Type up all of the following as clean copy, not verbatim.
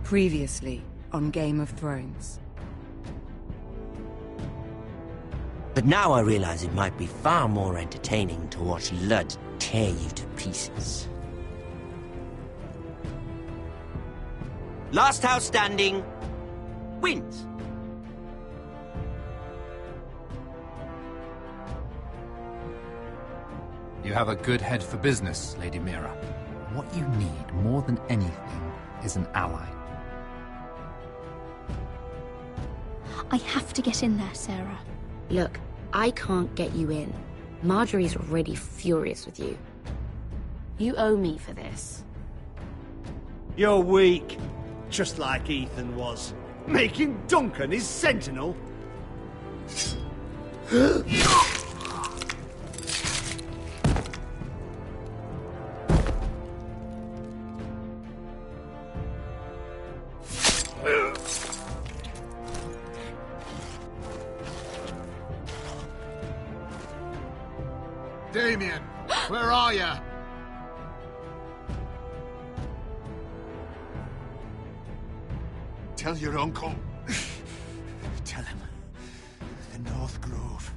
Previously on Game of Thrones. But now I realize it might be far more entertaining to watch Lud tear you to pieces. Last house standing wins. You have a good head for business, Lady Mira. What you need more than anything is an ally. I have to get in there, Sarah. Look, I can't get you in. Marjorie's already furious with you. You owe me for this. You're weak. Just like Ethan was. Making Duncan his sentinel. Damien, where are you? Tell your uncle. Tell him the North Grove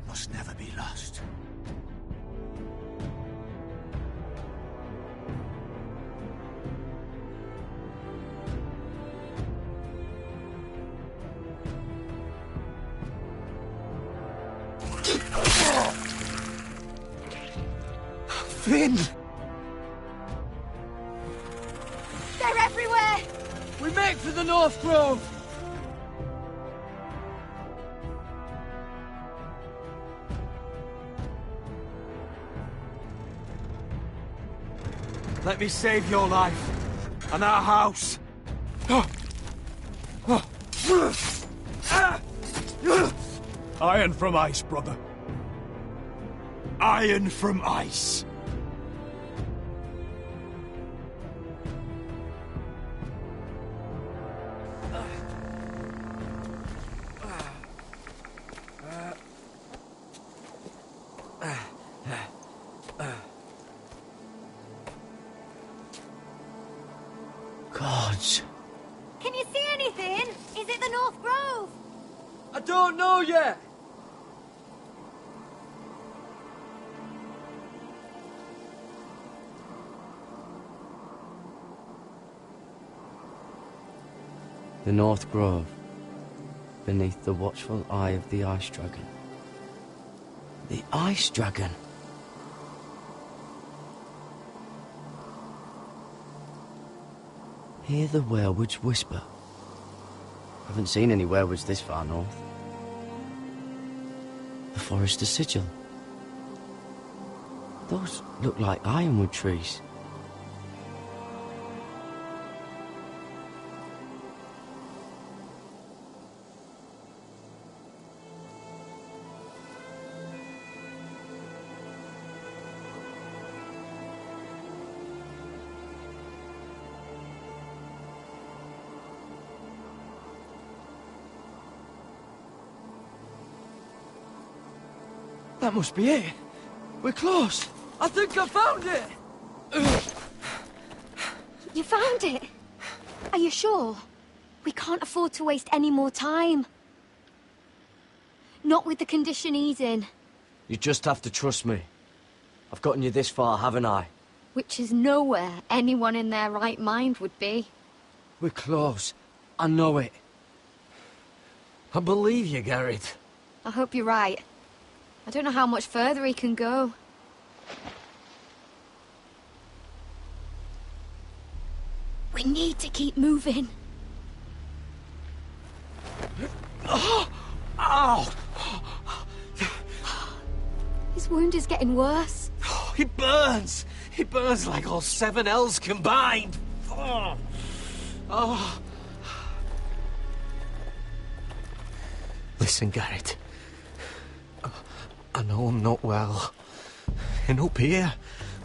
must never be lost. Finn! They're everywhere! We make for the North Grove! Let me save your life and our house. Iron from ice, brother. Iron from ice. Gods. Can you see anything? Is it the North Grove? I don't know yet. The North Grove, beneath the watchful eye of the Ice Dragon. The Ice Dragon. Hear the werewoods whisper. Haven't seen any werewoods this far north. The Forester's Sigil. Those look like ironwood trees. That must be it. We're close. I think I found it. You found it? Are you sure? We can't afford to waste any more time. Not with the condition he's in. You just have to trust me. I've gotten you this far, haven't I? Which is nowhere anyone in their right mind would be. We're close. I know it. I believe you, Garrett. I hope you're right. I don't know how much further he can go. We need to keep moving. Oh! Ow! His wound is getting worse. Oh, he burns! He burns like all 7 L's combined! Oh! Oh! Listen, Garrett. I know I'm not well. And up here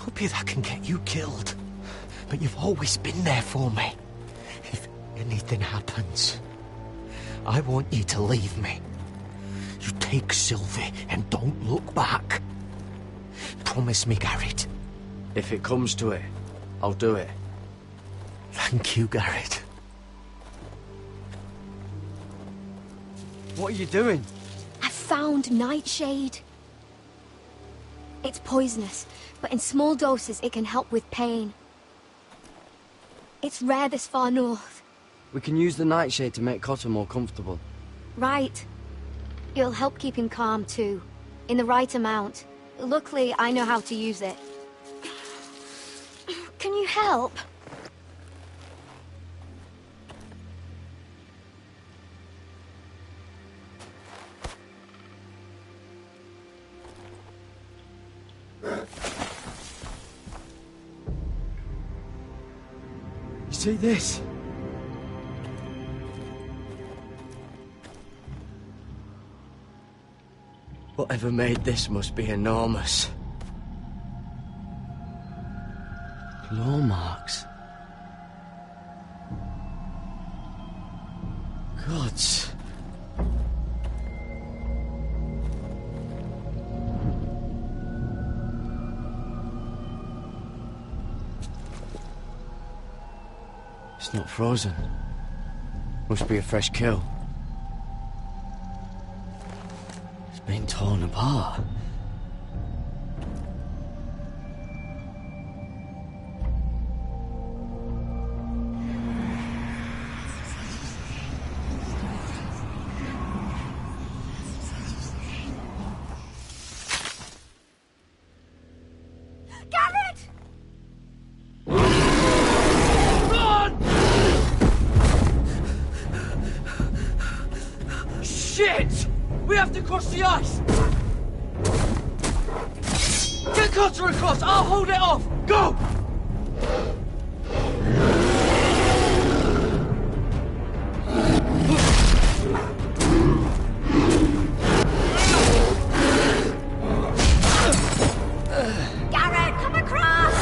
that can get you killed. But you've always been there for me. If anything happens, I want you to leave me. You take Sylvie and don't look back. Promise me, Garrett. If it comes to it, I'll do it. Thank you, Garrett. What are you doing? I found nightshade. It's poisonous, but in small doses it can help with pain. It's rare this far north. We can use the nightshade to make Cotter more comfortable. Right. It'll help keep him calm too, in the right amount. Luckily, I know how to use it. Can you help? You see this? Whatever made this must be enormous. Claw marks. Gods. It's not frozen. Must be a fresh kill. It's been torn apart. Shit! We have to cross the ice! Get Cotter across! I'll hold it off! Go! Garrett, come across!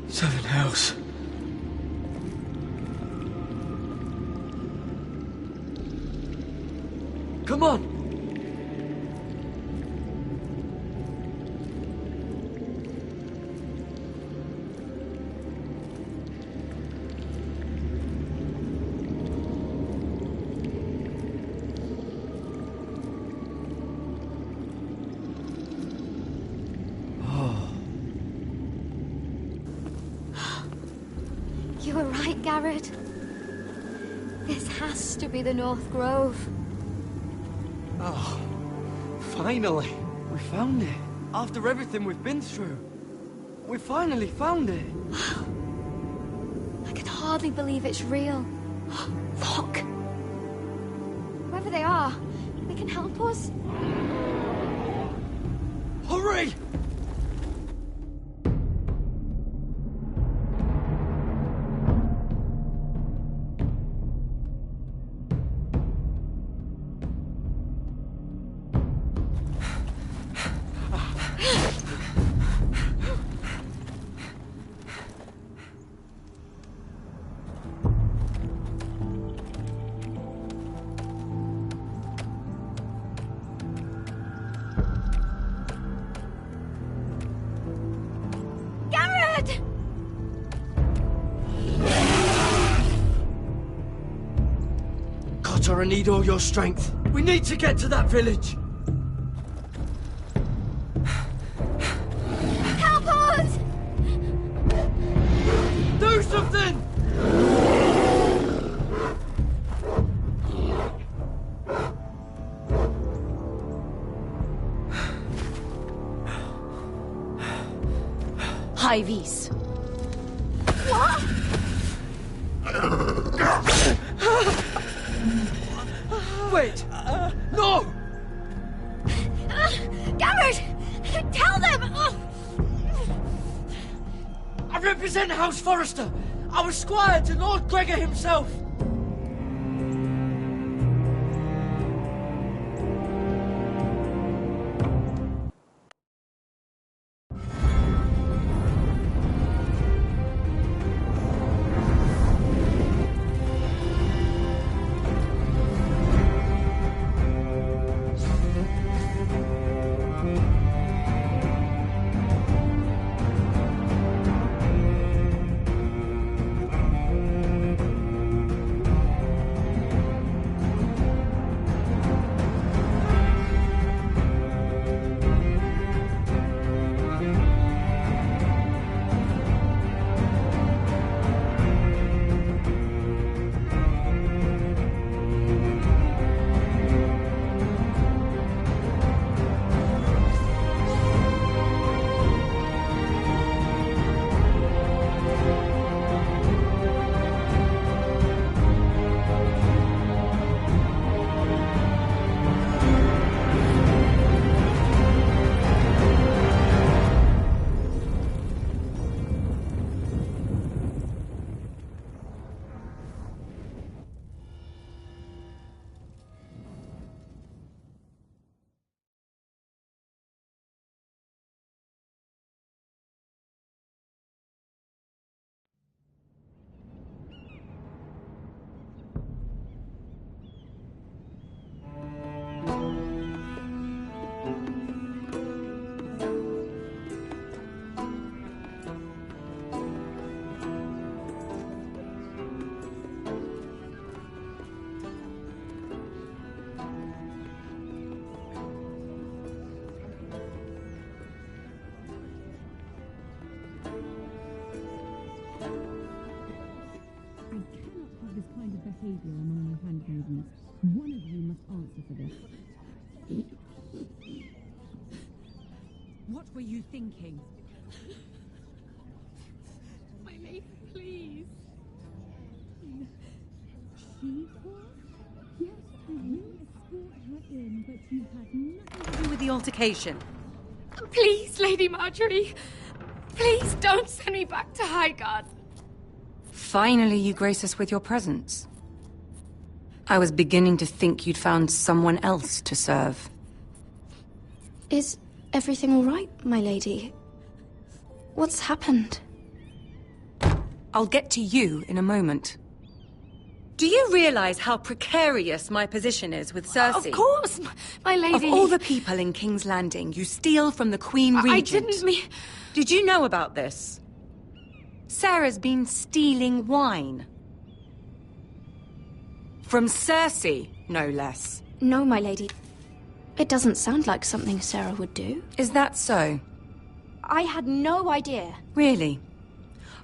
Seven hells. Come on! You were right, Garrett. This has to be the North Grove. Oh, finally. We found it. After everything we've been through. We finally found it. I can hardly believe it's real. Look! Whoever they are, they can help us. Hurry! Garrett! Cotter, I need all your strength. We need to get to that village. Help us! Do something! High vis. What? Wait! No! I represent House Forrester. I was squire to Lord Gregor himself. behavior among my handmaidens. One of you must answer for this. What were you thinking? My lady, please. She was? Yes, I will escort her in, but you had nothing to do With the altercation. Please, Lady Marjorie. Please don't send me back to Highgarden. Finally, you grace us with your presence. I was beginning to think you'd found someone else to serve. Is everything all right, my lady? What's happened? I'll get to you in a moment. Do you realize how precarious my position is with Cersei? Of course, my lady. Of all the people in King's Landing, you steal from the Queen Regent. I didn't mean... Did you know about this? Sarah's been stealing wine. From Cersei, no less. No, my lady. It doesn't sound like something Sarah would do. Is that so? I had no idea. Really?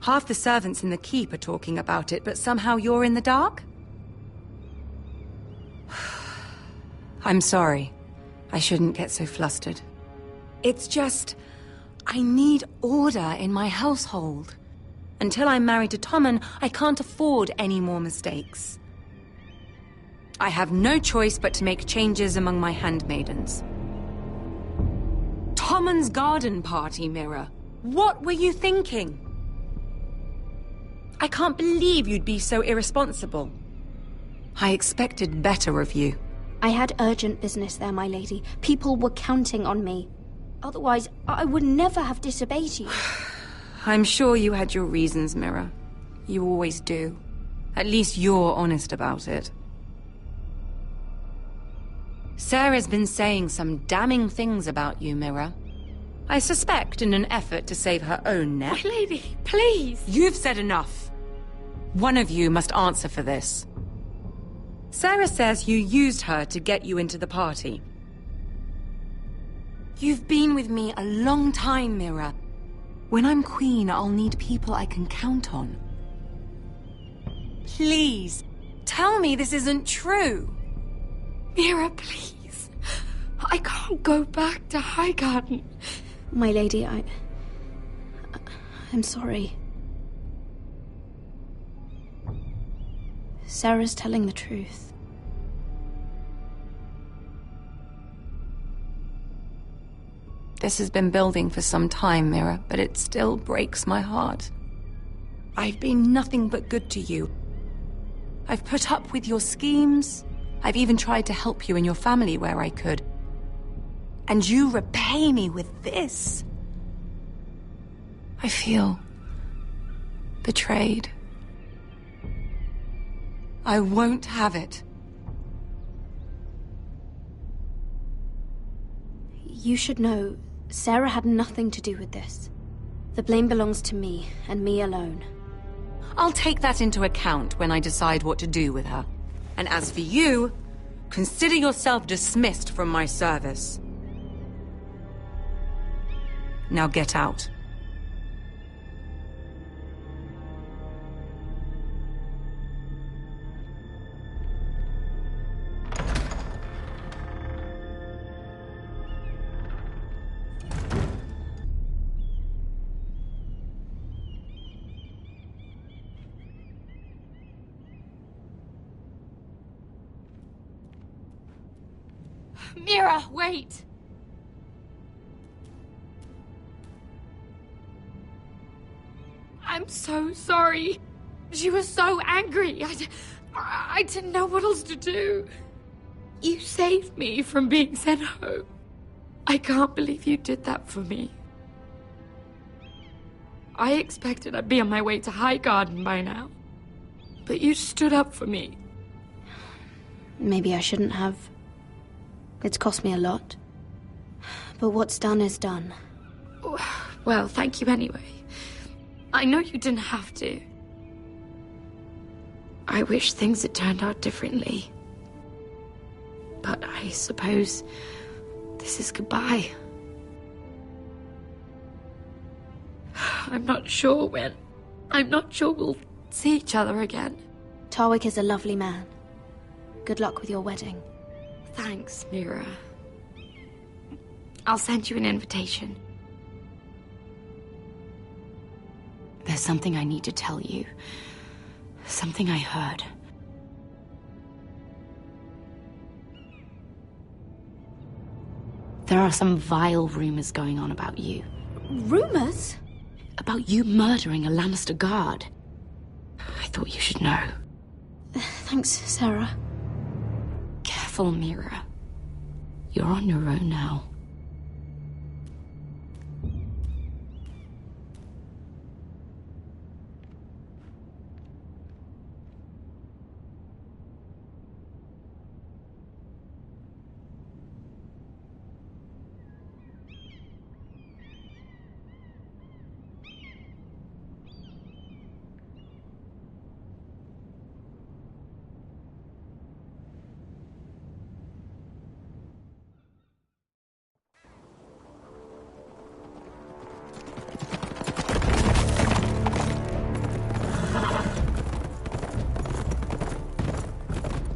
Half the servants in the keep are talking about it, but somehow you're in the dark? I'm sorry. I shouldn't get so flustered. It's just... I need order in my household. Until I'm married to Tommen, I can't afford any more mistakes. I have no choice but to make changes among my handmaidens. Tommen's garden party, Mira. What were you thinking? I can't believe you'd be so irresponsible. I expected better of you. I had urgent business there, my lady. People were counting on me. Otherwise, I would never have disobeyed you. I'm sure you had your reasons, Mira. You always do. At least you're honest about it. Sarah's been saying some damning things about you, Mira. I suspect in an effort to save her own neck. My lady, please. You've said enough. One of you must answer for this. Sarah says you used her to get you into the party. You've been with me a long time, Mira. When I'm queen, I'll need people I can count on. Please, tell me this isn't true. Mira, please. I can't go back to Highgarden. My lady, I'm sorry. Sarah's telling the truth. This has been building for some time, Mira, but it still breaks my heart. I've been nothing but good to you. I've put up with your schemes. I've even tried to help you and your family where I could. And you repay me with this? I feel betrayed. I won't have it. You should know, Sarah had nothing to do with this. The blame belongs to me, and me alone. I'll take that into account when I decide what to do with her. And as for you, consider yourself dismissed from my service. Now get out. Mira, wait! I'm so sorry. She was so angry. I didn't know what else to do. You saved me from being sent home. I can't believe you did that for me. I expected I'd be on my way to High Garden by now. But you stood up for me. Maybe I shouldn't have. It's cost me a lot. But what's done is done. Well, thank you anyway. I know you didn't have to. I wish things had turned out differently. But I suppose this is goodbye. I'm not sure when. I'm not sure we'll see each other again. Tarwick is a lovely man. Good luck with your wedding. Thanks, Mira. I'll send you an invitation. There's something I need to tell you. Something I heard. There are some vile rumors going on about you. Rumors? About you murdering a Lannister guard. I thought you should know. Thanks, Sarah. Careful, Mira. You're on your own now.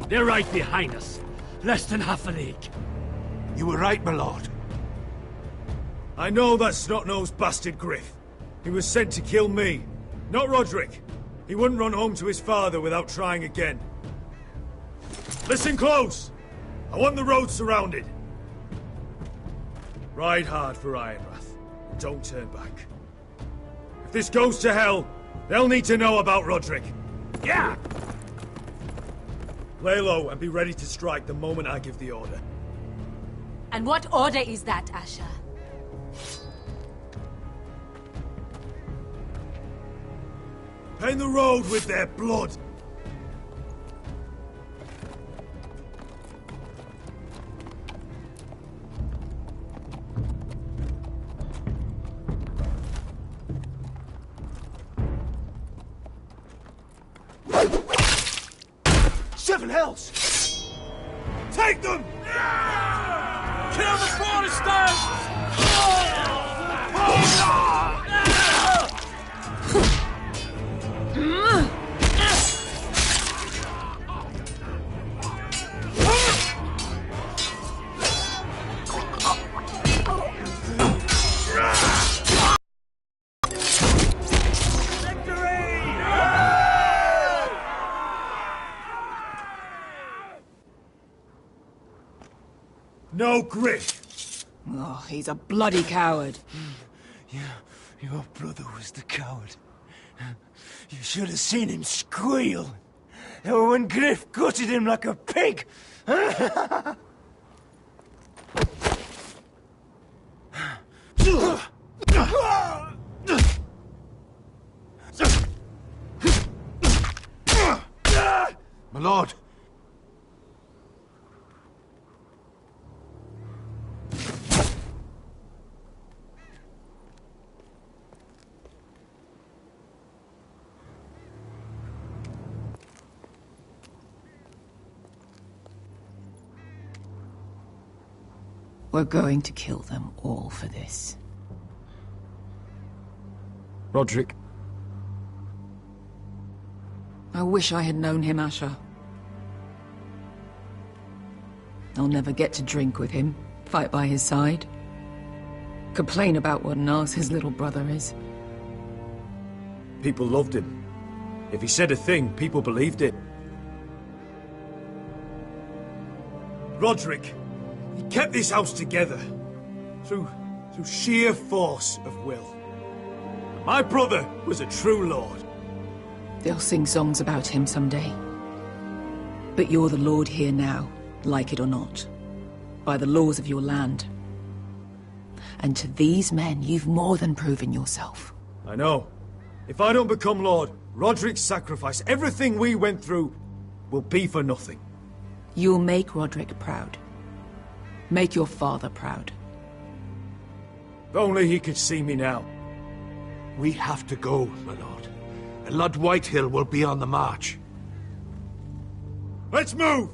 They're right behind us. Less than half a league. You were right, my lord. I know that snot-nosed bastard Griff. He was sent to kill me, not Roderick. He wouldn't run home to his father without trying again. Listen close! I want the road surrounded. Ride hard for Ironrath, and don't turn back. If this goes to hell, they'll need to know about Roderick. Yeah! Lay low and be ready to strike the moment I give the order. And what order is that, Asher? Paint the road with their blood! Seven hells! Take them! Kill the foresters! No Griff! Oh, he's a bloody coward. Yeah, your brother was the coward. You should have seen him squeal. When Griff gutted him like a pig. My lord. We're going to kill them all for this. Roderick. I wish I had known him, Asher. I'll never get to drink with him, fight by his side, complain about what an arse his little brother is. People loved him. If he said a thing, people believed it. Roderick, he kept this house together through sheer force of will. My brother was a true lord. They'll sing songs about him someday. But you're the lord here now, like it or not, by the laws of your land. And to these men, you've more than proven yourself. I know. If I don't become lord, Roderick's sacrifice, everything we went through, will be for nothing. You'll make Roderick proud. Make your father proud. If only he could see me now. We have to go, my lord. Lord Whitehill will be on the march. Let's move!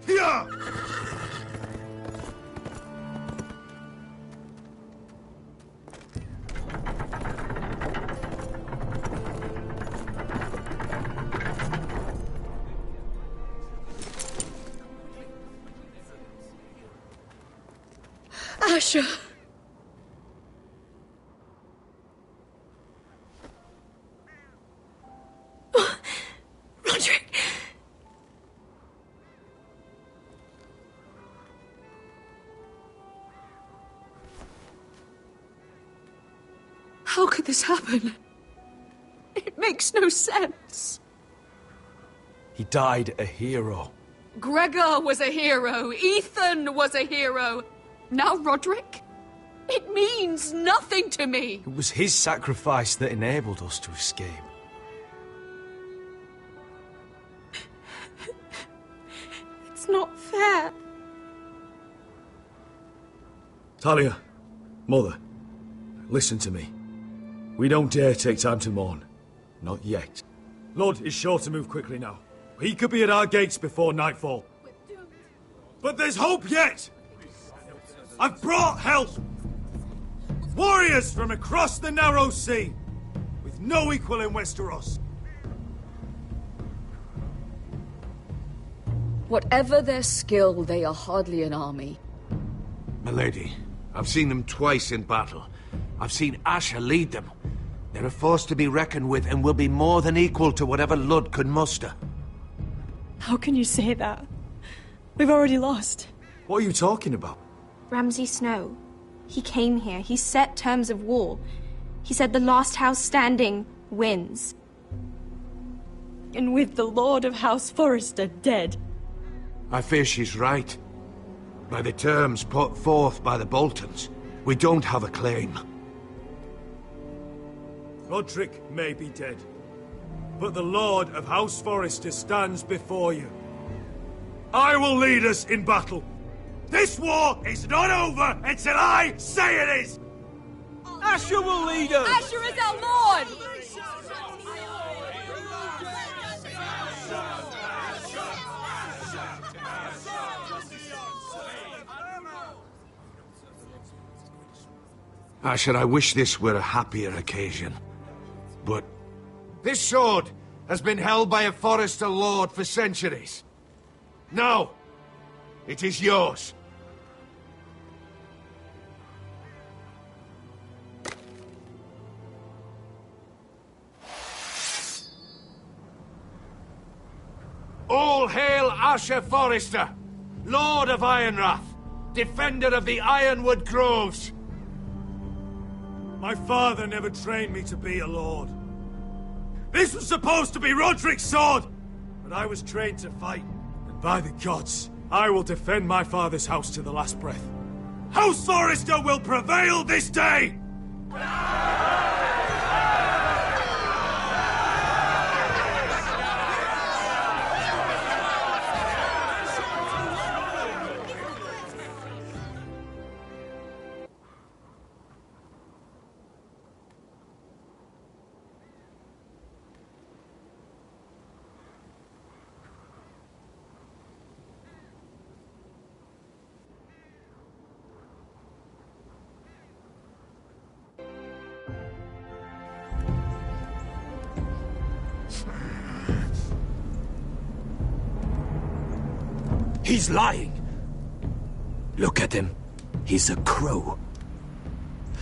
Here! Asher! Roderick! How could this happen? It makes no sense. He died a hero. Gregor was a hero. Ethan was a hero. Now Roderick? It means nothing to me. It was his sacrifice that enabled us to escape. It's not fair. Talia, Mother, listen to me. We don't dare take time to mourn. Not yet. Lord is sure to move quickly now. He could be at our gates before nightfall. But there's hope yet! I've brought help! Warriors from across the narrow sea, with no equal in Westeros. Whatever their skill, they are hardly an army. Milady, I've seen them twice in battle. I've seen Asher lead them. They're a force to be reckoned with and will be more than equal to whatever Ludd could muster. How can you say that? We've already lost. What are you talking about? Ramsay Snow. He came here. He set terms of war. He said the last house standing wins. And with the Lord of House Forrester dead. I fear she's right. By the terms put forth by the Boltons, we don't have a claim. Roderick may be dead, but the Lord of House Forrester stands before you. I will lead us in battle. This war is not over until I say it is! Asher will lead us! Asher is our lord! Asher, I wish this were a happier occasion. But this sword has been held by a Forrester lord for centuries. Now, it is yours. All hail Asher Forrester, Lord of Ironrath, defender of the Ironwood Groves. My father never trained me to be a lord. This was supposed to be Roderick's sword, but I was trained to fight. And by the gods, I will defend my father's house to the last breath. House Forrester will prevail this day! He's lying. Look at him. He's a crow.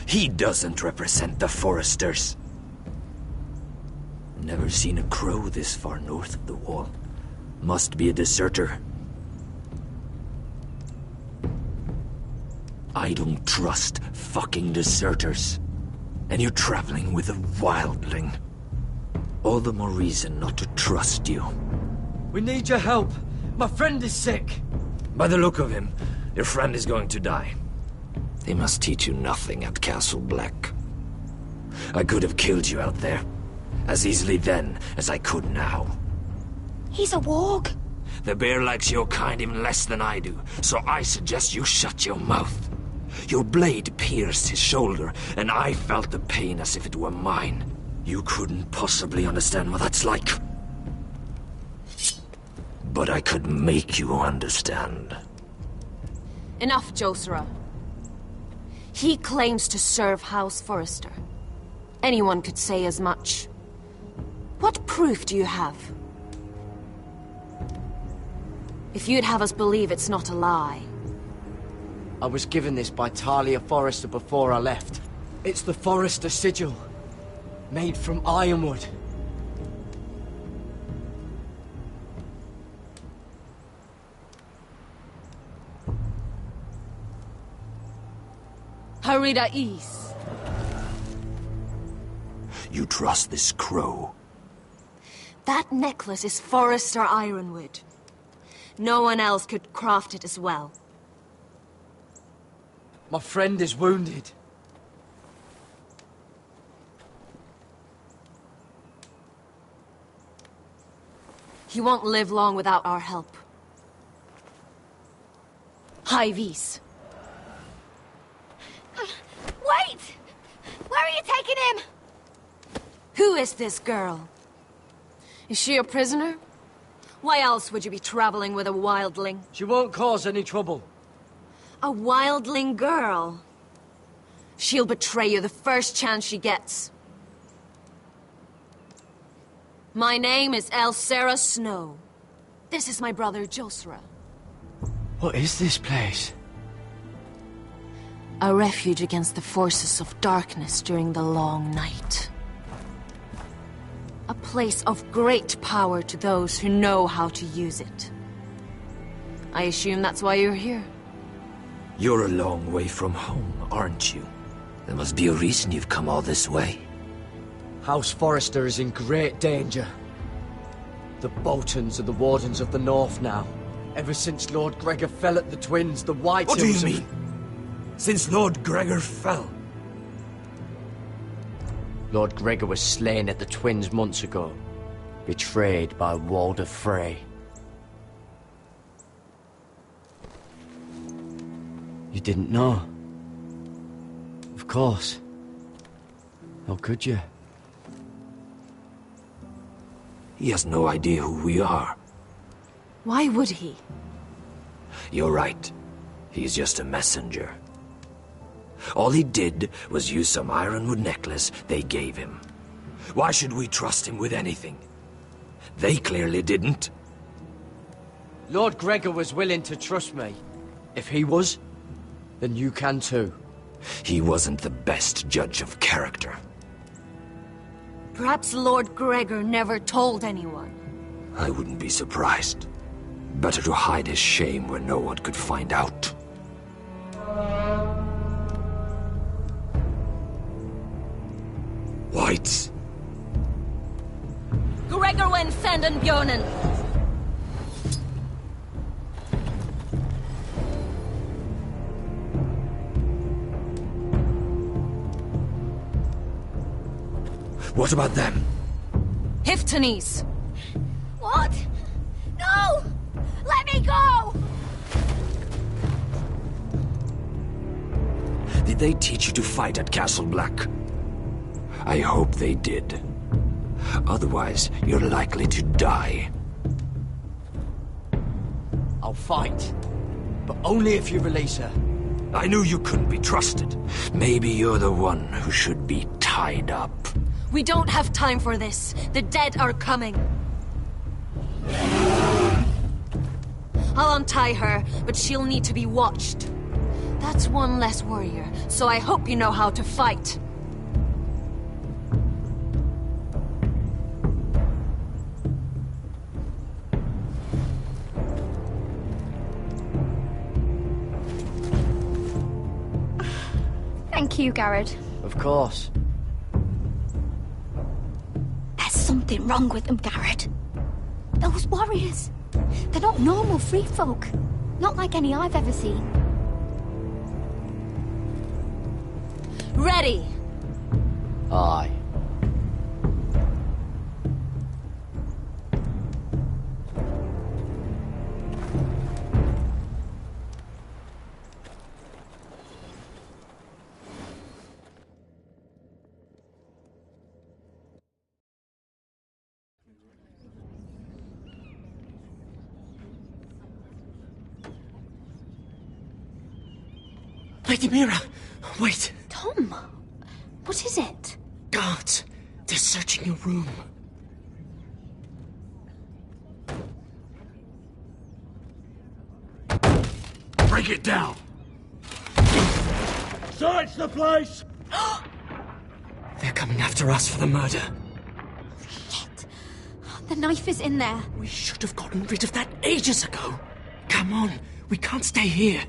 He doesn't represent the Foresters. Never seen a crow this far north of the wall. Must be a deserter. I don't trust fucking deserters. And you're traveling with a wildling. All the more reason not to trust you. We need your help. My friend is sick. By the look of him, your friend is going to die. They must teach you nothing at Castle Black. I could have killed you out there, as easily then as I could now. He's a warg. The bear likes your kind even less than I do, so I suggest you shut your mouth. Your blade pierced his shoulder, and I felt the pain as if it were mine. You couldn't possibly understand what that's like. But I could make you understand. Enough, Josera. He claims to serve House Forrester. Anyone could say as much. What proof do you have? If you'd have us believe it's not a lie. I was given this by Talia Forrester before I left. It's the Forrester sigil. Made from ironwood. Harida East. You trust this crow? That necklace is Forrester ironwood. No one else could craft it as well. My friend is wounded. He won't live long without our help. High Vis. Wait! Where are you taking him? Who is this girl? Is she a prisoner? Why else would you be traveling with a wildling? She won't cause any trouble. A wildling girl? She'll betray you the first chance she gets. My name is Elsera Snow. This is my brother Josera. What is this place? A refuge against the forces of darkness during the long night. A place of great power to those who know how to use it. I assume that's why you're here. You're a long way from home, aren't you? There must be a reason you've come all this way. House Forrester is in great danger. The Boltons are the Wardens of the North now. Ever since Lord Gregor fell at the Twins, the White What do Hills you mean? Since Lord Gregor fell? Lord Gregor was slain at the Twins months ago. Betrayed by Walder Frey. You didn't know? Of course. How could you? He has no idea who we are. Why would he? You're right. He's just a messenger. All he did was use some ironwood necklace they gave him. Why should we trust him with anything? They clearly didn't. Lord Gregor was willing to trust me. If he was, then you can too. He wasn't the best judge of character. Perhaps Lord Gregor never told anyone. I wouldn't be surprised. Better to hide his shame where no one could find out. Whites. Gregor went senden björnen. What about them? Hiftanes. What? No! Let me go! Did they teach you to fight at Castle Black? I hope they did. Otherwise, you're likely to die. I'll fight. But only if you release her. I knew you couldn't be trusted. Maybe you're the one who should be tied up. We don't have time for this. The dead are coming. I'll untie her, but she'll need to be watched. That's one less warrior, so I hope you know how to fight. Thank you, Garrett. Of course. There's something wrong with them, Garrett. Those warriors. They're not normal free folk. Not like any I've ever seen. Ready! Aye. Lady Mira, wait. Tom, what is it? Guards, they're searching your room. Break it down! Search the place! They're coming after us for the murder. Shit. The knife is in there. We should have gotten rid of that ages ago. Come on, we can't stay here.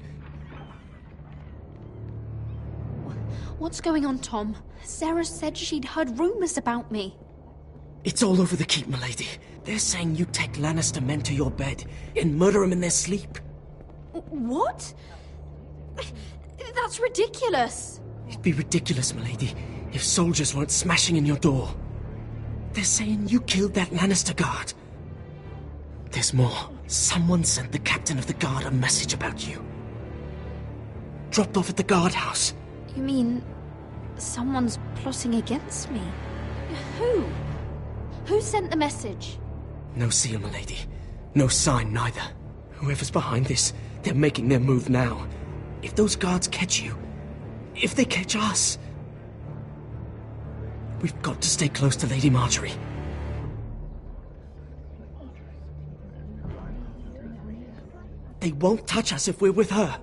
What's going on, Tom? Sarah said she'd heard rumors about me. It's all over the keep, milady. They're saying you take Lannister men to your bed and murder them in their sleep. What? That's ridiculous. It'd be ridiculous, milady, if soldiers weren't smashing in your door. They're saying you killed that Lannister guard. There's more. Someone sent the captain of the guard a message about you. Dropped off at the guardhouse. You mean someone's plotting against me? Who? Who sent the message? No seal, milady. No sign, neither. Whoever's behind this, they're making their move now. If those guards catch you, if they catch us, we've got to stay close to Lady Marjorie. They won't touch us if we're with her.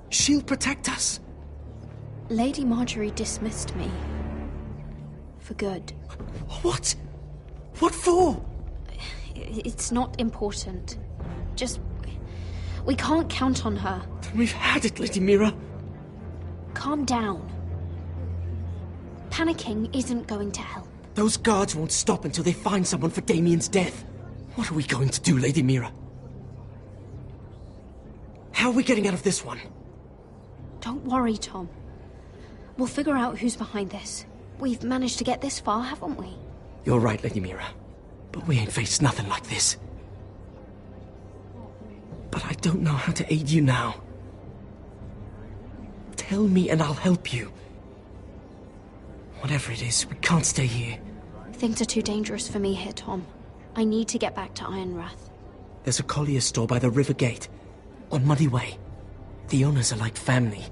She'll protect us. Lady Marjorie dismissed me. For good. What? What for? It's not important. Just... we can't count on her. Then we've had it, Lady Mira. Calm down. Panicking isn't going to help. Those guards won't stop until they find someone for Damien's death. What are we going to do, Lady Mira? How are we getting out of this one? Don't worry, Tom. We'll figure out who's behind this. We've managed to get this far, haven't we? You're right, Lady Mira. But we ain't faced nothing like this. But I don't know how to aid you now. Tell me and I'll help you. Whatever it is, we can't stay here. Things are too dangerous for me here, Tom. I need to get back to Ironrath. There's a collier's store by the river gate. On Muddy Way. The owners are like family.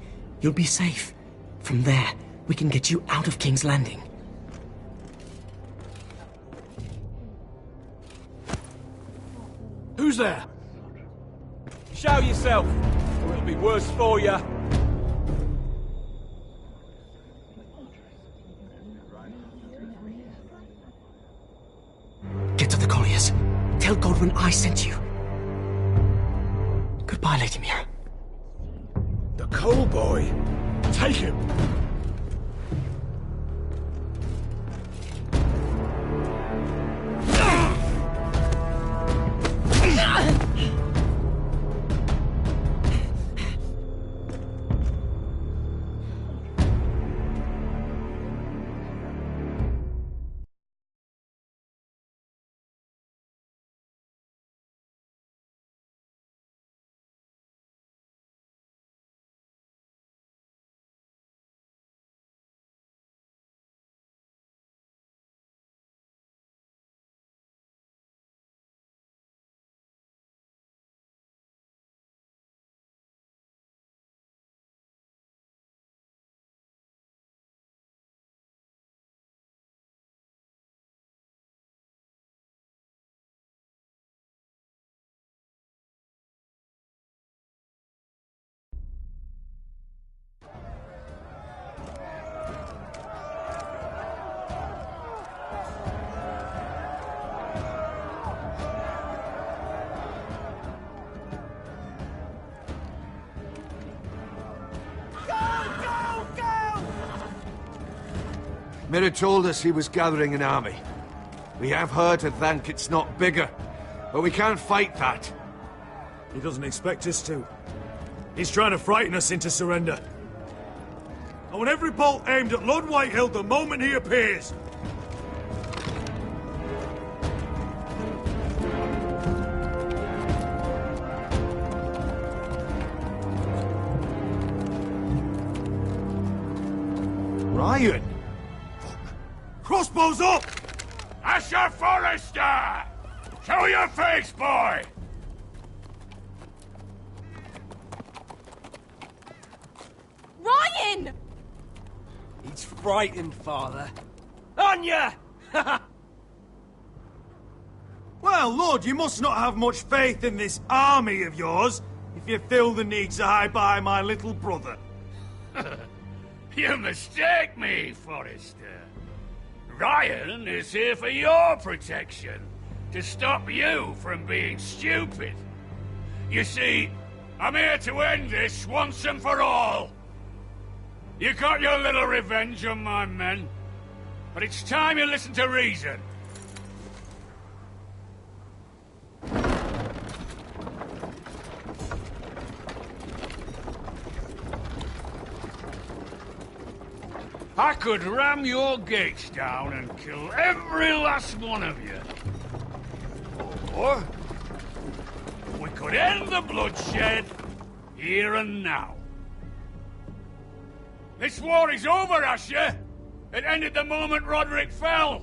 You'll be safe. From there, we can get you out of King's Landing. Who's there? Show yourself, or it'll be worse for you. Get to the colliers. Tell Godwin I sent you. Goodbye, Lady Mira. The coal boy. Take him. Mira told us he was gathering an army. We have her to thank it's not bigger, but we can't fight that. He doesn't expect us to. He's trying to frighten us into surrender. I want every bolt aimed at Lord Whitehill the moment he appears. Ryan! Crossbows up! Asher Forrester! Show your face, boy! Ryan! He's frightened, Father. On ya! Well, Lord, you must not have much faith in this army of yours if you feel the need to hide behind my little brother. You mistake me, Forrester. Ryan is here for your protection, to stop you from being stupid. You see, I'm here to end this once and for all. You got your little revenge on my men, but it's time you listen to reason. I could ram your gates down and kill every last one of you. Or we could end the bloodshed here and now. This war is over, Asher. It ended the moment Roderick fell.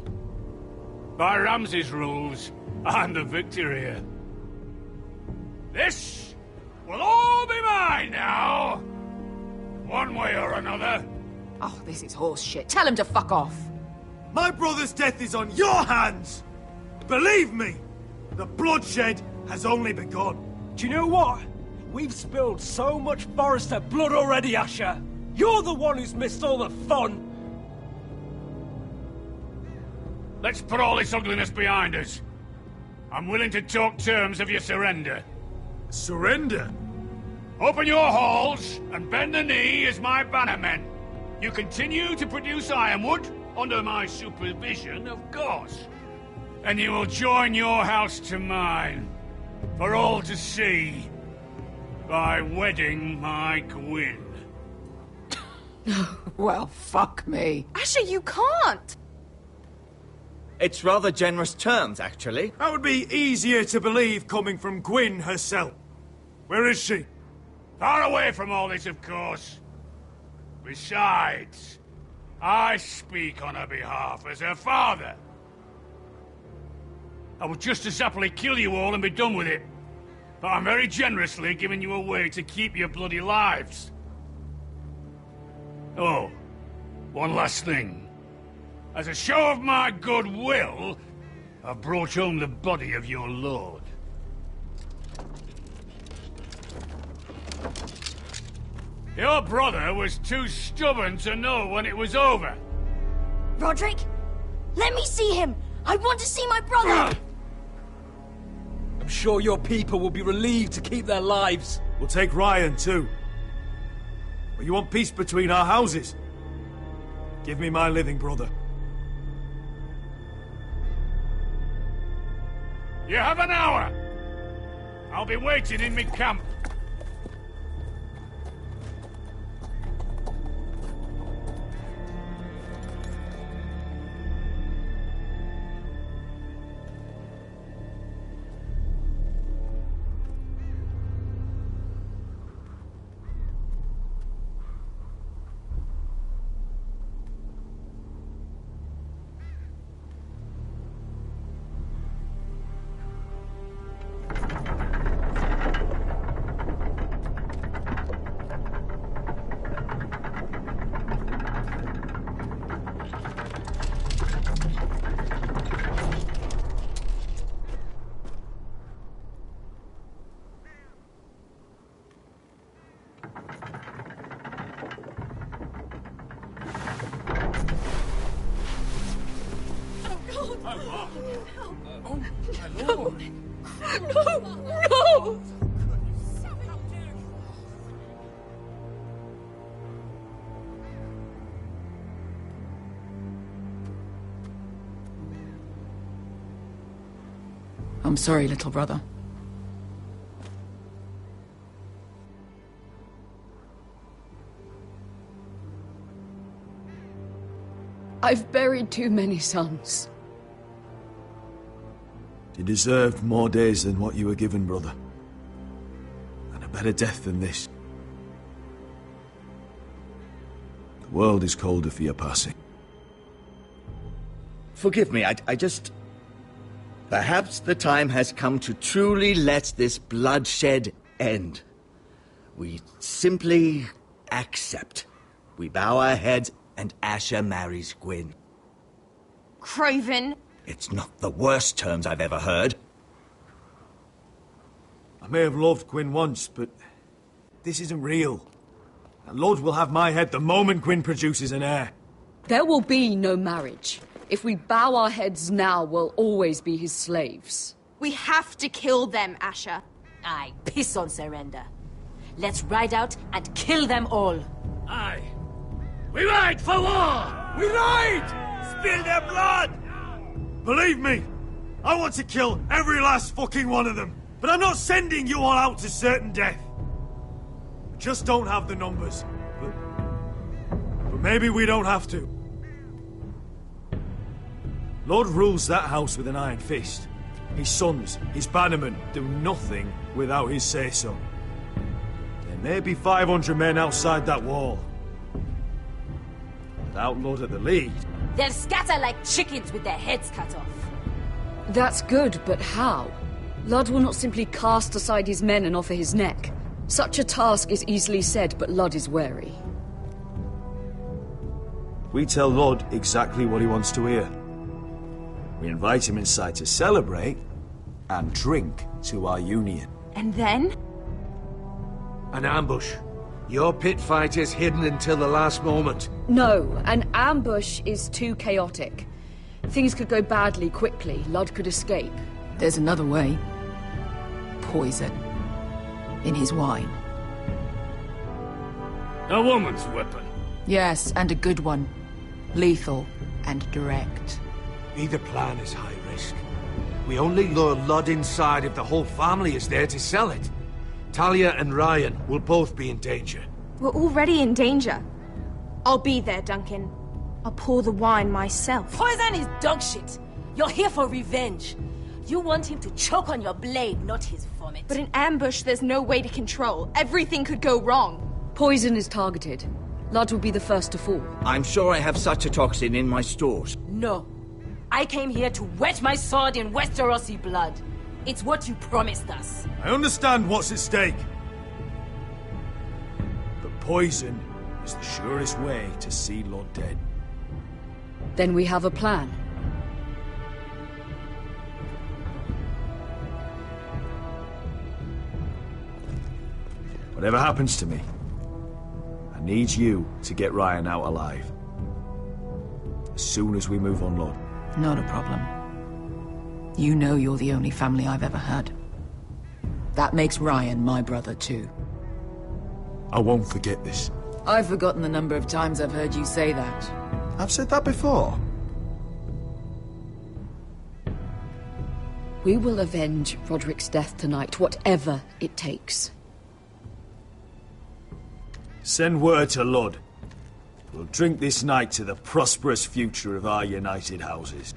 By Ramsay's rules, I'm the victor here. This will all be mine now. One way or another. Oh, this is horse shit. Tell him to fuck off. My brother's death is on your hands! Believe me, the bloodshed has only begun. Do you know what? We've spilled so much Forrester blood already, Asher. You're the one who's missed all the fun. Let's put all this ugliness behind us. I'm willing to talk terms of your surrender. Surrender? Open your halls and bend the knee as my bannermen. You continue to produce ironwood, under my supervision, of course. And you will join your house to mine, for all to see, by wedding my Gwyn. Well, fuck me. Asher, you can't! It's rather generous terms, actually. That would be easier to believe coming from Gwyn herself. Where is she? Far away from all this, of course. Besides, I speak on her behalf as her father. I would just as happily kill you all and be done with it. but I'm very generously giving you away to keep your bloody lives. Oh, one last thing. As a show of my goodwill, I've brought home the body of your lord. Your brother was too stubborn to know when it was over. Roderick? Let me see him! I want to see my brother! I'm sure your people will be relieved to keep their lives. We'll take Ryan, too. But you want peace between our houses? Give me my living brother. You have an hour. I'll be waiting in mid-camp. No! I'm sorry, little brother. I've buried too many sons. You deserved more days than what you were given, brother. And a better death than this. The world is colder for your passing. Forgive me, I just... Perhaps the time has come to truly let this bloodshed end. We simply accept. We bow our heads and Asher marries Gwyn. Craven! It's not the worst terms I've ever heard. I may have loved Gwyn once, but this isn't real. And Lord will have my head the moment Gwyn produces an heir. There will be no marriage. If we bow our heads now, we'll always be his slaves. We have to kill them, Asher. Aye, piss on surrender. Let's ride out and kill them all. Aye. We ride for war! We ride! Spill their blood! Believe me, I want to kill every last fucking one of them. But I'm not sending you all out to certain death. We just don't have the numbers. But maybe we don't have to. Lord rules that house with an iron fist. His sons, his bannermen, do nothing without his say-so. There may be 500 men outside that wall. Without Lord at the lead... They'll scatter like chickens with their heads cut off. That's good, but how? Lud will not simply cast aside his men and offer his neck. Such a task is easily said, but Lud is wary. We tell Lord exactly what he wants to hear. We invite him inside to celebrate and drink to our union. And then? An ambush. Your pit fight is hidden until the last moment. No, an ambush is too chaotic. Things could go badly quickly. Lud could escape. There's another way. Poison. In his wine. A woman's weapon. Yes, and a good one. Lethal and direct. Either plan is high risk. We only lure Lud inside if the whole family is there to sell it. Talia and Ryan will both be in danger. We're already in danger. I'll be there, Duncan. I'll pour the wine myself. Poison is dog shit. You're here for revenge. You want him to choke on your blade, not his vomit. But in ambush, there's no way to control. Everything could go wrong. Poison is targeted. Lud will be the first to fall. I'm sure I have such a toxin in my stores. No. I came here to wet my sword in Westerosi blood. It's what you promised us. I understand what's at stake. But poison is the surest way to see Lord dead. Then we have a plan. Whatever happens to me, I need you to get Ryan out alive. As soon as we move on, Lord. Not a problem. You know you're the only family I've ever had. That makes Ryan my brother too. I won't forget this. I've forgotten the number of times I've heard you say that. I've said that before. We will avenge Roderick's death tonight, whatever it takes. Send word to Lud. We'll drink this night to the prosperous future of our united houses.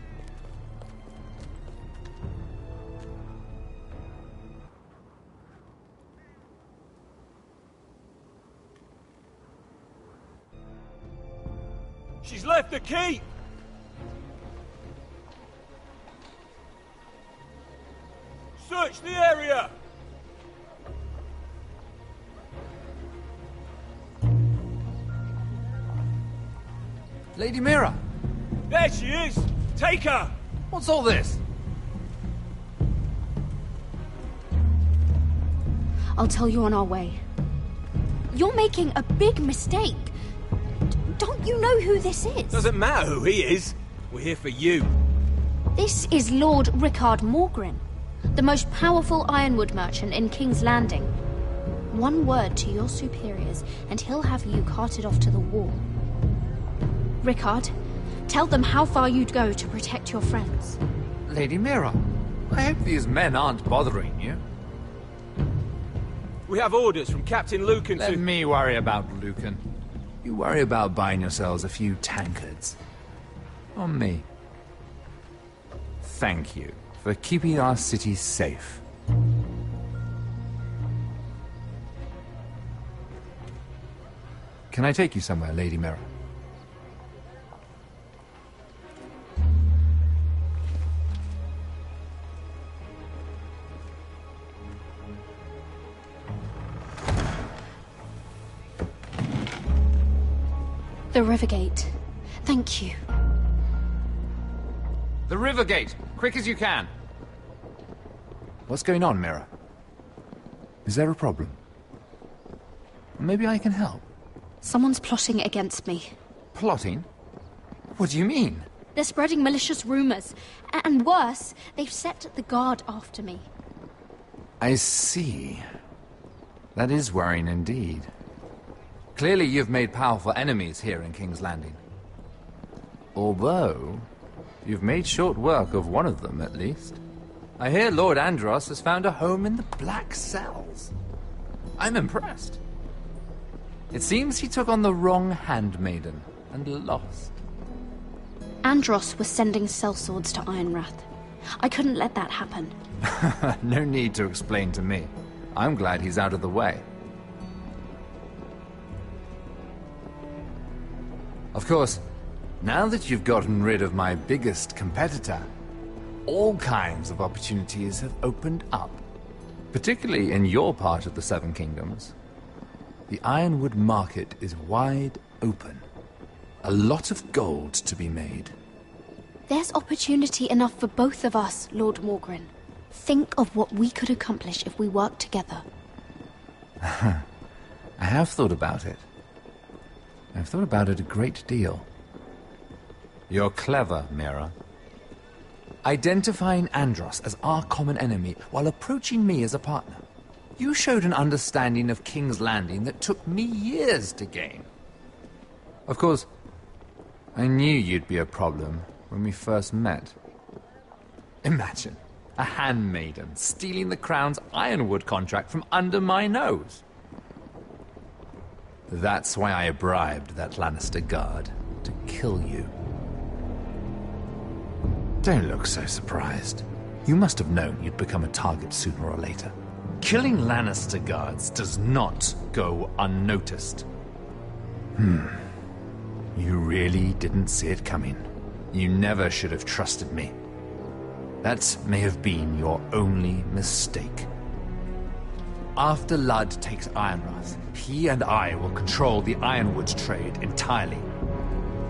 She's left the keep! Search the area! Lady Mira! There she is! Take her! What's all this? I'll tell you on our way. You're making a big mistake. Don't you know who this is? Doesn't matter who he is. We're here for you. This is Lord Rickard Morgren, the most powerful ironwood merchant in King's Landing. One word to your superiors, and he'll have you carted off to the wall. Rickard, tell them how far you'd go to protect your friends. Lady Mira, I hope these men aren't bothering you. We have orders from Captain Lucan Let me worry about Lucan. You worry about buying yourselves a few tankards. On me. Thank you for keeping our city safe. Can I take you somewhere, Lady Mira? The Rivergate. Thank you. The Rivergate! Quick as you can! What's going on, Mira? Is there a problem? Maybe I can help. Someone's plotting against me. Plotting? What do you mean? They're spreading malicious rumors. And worse, they've set the guard after me. I see. That is worrying indeed. Clearly you've made powerful enemies here in King's Landing. Although, you've made short work of one of them, at least. I hear Lord Andros has found a home in the Black Cells. I'm impressed. It seems he took on the wrong handmaiden and lost. Andros was sending sellswords to Ironwrath. I couldn't let that happen. No need to explain to me. I'm glad he's out of the way. Of course, now that you've gotten rid of my biggest competitor, all kinds of opportunities have opened up. Particularly in your part of the Seven Kingdoms. The ironwood market is wide open. A lot of gold to be made. There's opportunity enough for both of us, Lord Morgren. Think of what we could accomplish if we worked together. I have thought about it. I've thought about it a great deal. You're clever, Mira. Identifying Andros as our common enemy while approaching me as a partner. You showed an understanding of King's Landing that took me years to gain. Of course, I knew you'd be a problem when we first met. Imagine a handmaiden stealing the Crown's ironwood contract from under my nose. That's why I bribed that Lannister guard to kill you. Don't look so surprised. You must have known you'd become a target sooner or later. Killing Lannister guards does not go unnoticed. You really didn't see it coming. You never should have trusted me. That may have been your only mistake. After Ludd takes Ironrath, he and I will control the Ironwood trade entirely.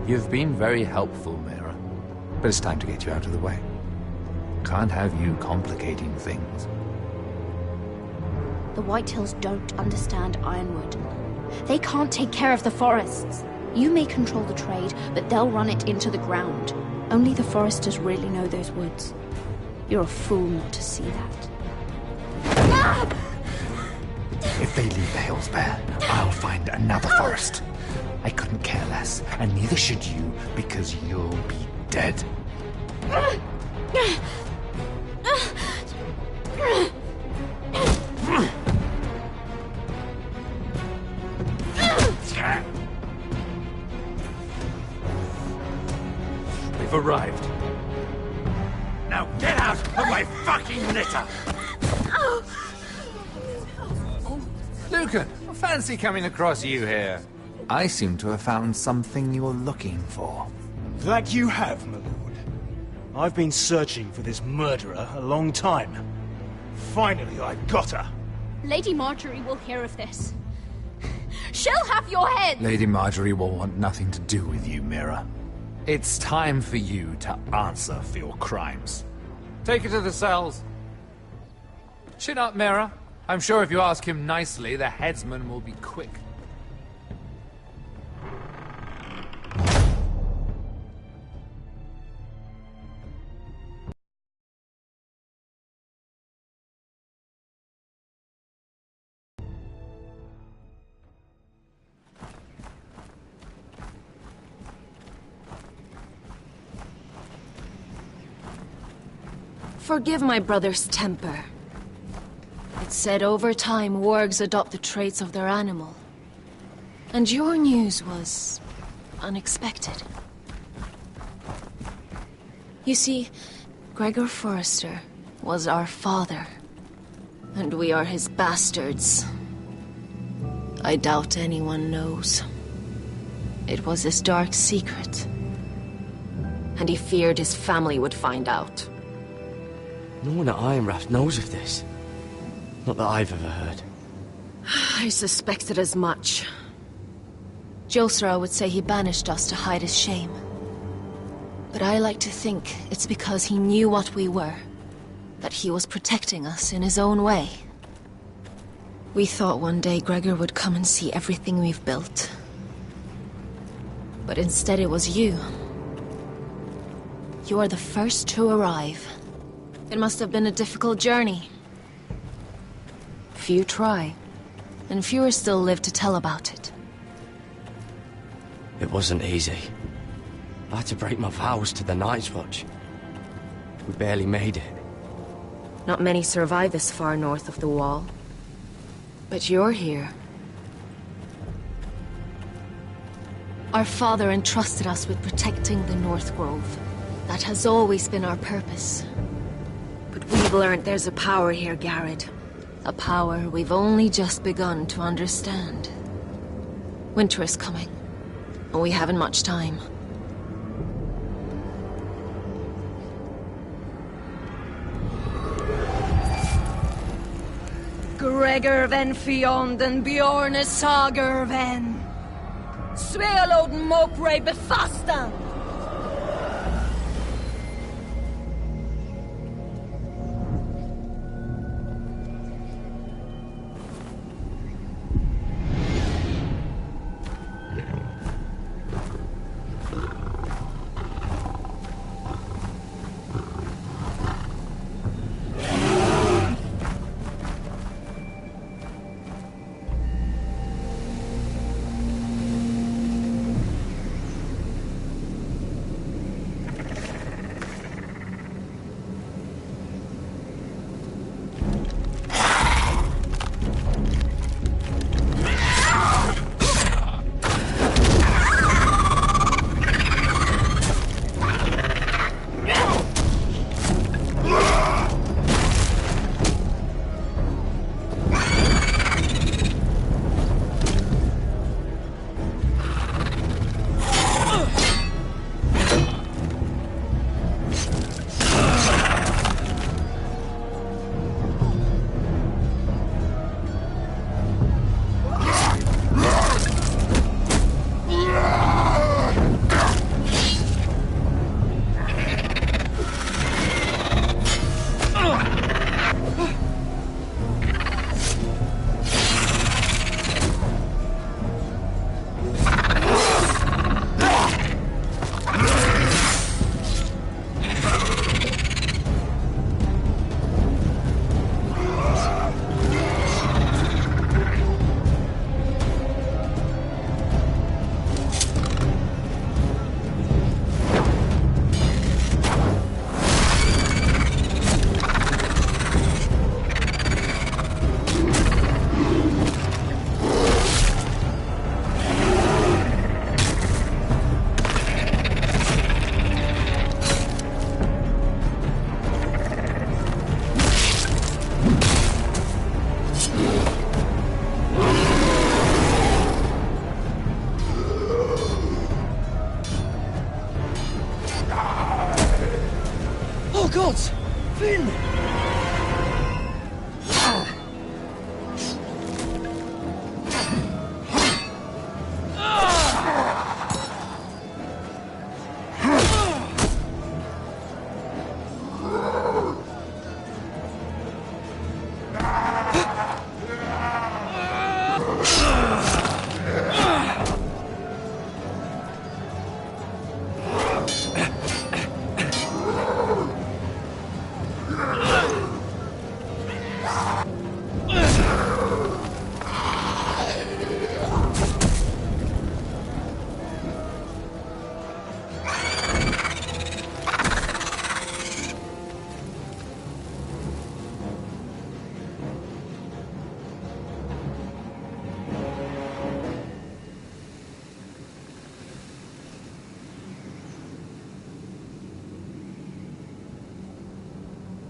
You've been very helpful, Mira, but it's time to get you out of the way. Can't have you complicating things. The Whitehills don't understand Ironwood. They can't take care of the forests. You may control the trade, but they'll run it into the ground. Only the foresters really know those woods. You're a fool not to see that. If they leave the hills bare, I'll find another forest. I couldn't care less, and neither should you, because you'll be dead. We've arrived. Now get out of my fucking litter! Lucan, fancy coming across you here. I seem to have found something you're looking for. That you have, my lord. I've been searching for this murderer a long time. Finally, I've got her. Lady Marjorie will hear of this. She'll have your head! Lady Marjorie will want nothing to do with you, Mira. It's time for you to answer for your crimes. Take her to the cells. Chin up, Mira. I'm sure if you ask him nicely, the headsman will be quick. Forgive my brother's temper. It's said over time wargs adopt the traits of their animal. And your news was unexpected. You see, Gregor Forrester was our father, and we are his bastards. I doubt anyone knows. It was his dark secret, and he feared his family would find out. No one at Ironrath knows of this. Not that I've ever heard. I suspected as much. Josra would say he banished us to hide his shame. But I like to think it's because he knew what we were. That he was protecting us in his own way. We thought one day Gregor would come and see everything we've built. But instead it was you. You are the first to arrive. It must have been a difficult journey. Few try, and fewer still live to tell about it. It wasn't easy. I had to break my vows to the Night's Watch. We barely made it. Not many survive this far north of the Wall. But you're here. Our father entrusted us with protecting the North Grove. That has always been our purpose. But we've learned there's a power here, Garrett. A power we've only just begun to understand. Winter is coming, and we haven't much time. Gregor ven Fjond and Bjorn Sager ven. Svealoden Mokre befastan.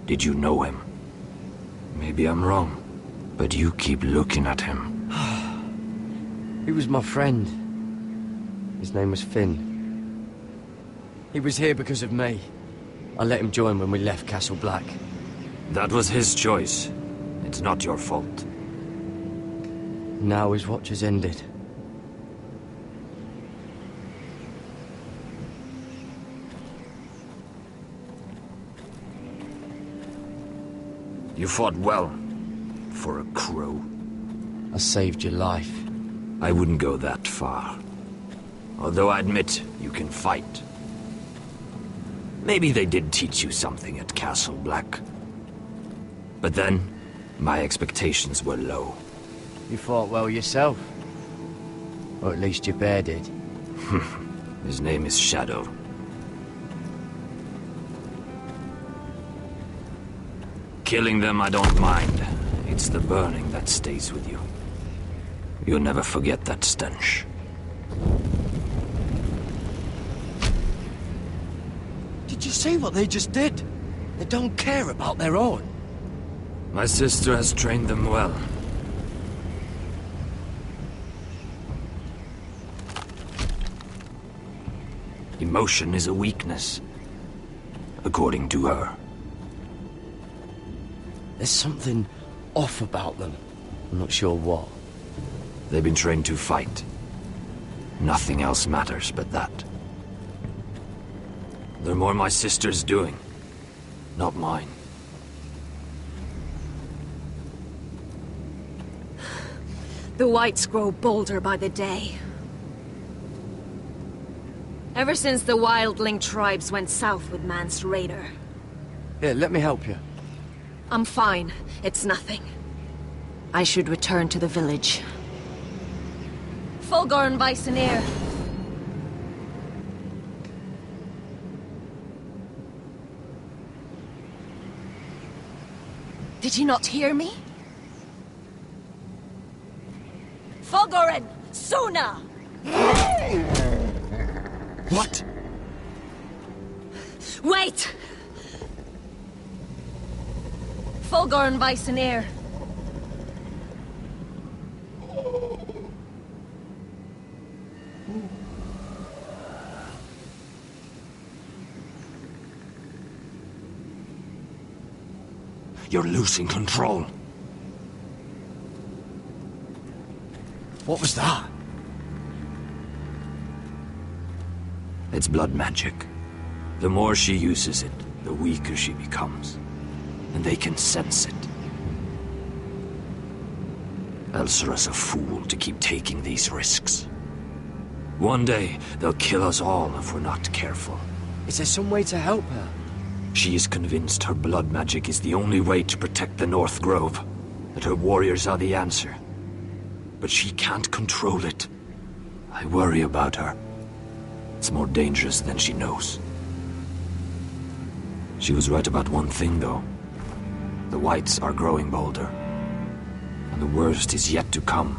Did you know him? Maybe I'm wrong, but you keep looking at him. He was my friend. His name was Finn. He was here because of me. I let him join when we left Castle Black. That was his choice. It's not your fault. Now his watch has ended. You fought well. For a crow. I saved your life. I wouldn't go that far. Although I admit, you can fight. Maybe they did teach you something at Castle Black. But then, my expectations were low. You fought well yourself. Or at least your bear did. His name is Shadow. Killing them I don't mind. It's the burning that stays with you. You'll never forget that stench. Did you see what they just did? They don't care about their own. My sister has trained them well. Emotion is a weakness, according to her. There's something off about them. I'm not sure what. They've been trained to fight. Nothing else matters but that. They're more my sister's doing, not mine. The whites grow bolder by the day. Ever since the wildling tribes went south with Mance Raider. Here, let me help you. I'm fine. It's nothing. I should return to the village. Fulgorn Viceneer. Did you not hear me? Fulgorn! Suna! What? Wait! Fulgorn Viceneer. You're losing control. What was that? It's blood magic. The more she uses it, the weaker she becomes. And they can sense it. Elsera's a fool to keep taking these risks. One day, they'll kill us all if we're not careful. Is there some way to help her? She is convinced her blood magic is the only way to protect the North Grove, that her warriors are the answer. But she can't control it. I worry about her. It's more dangerous than she knows. She was right about one thing, though. The whites are growing bolder. And the worst is yet to come.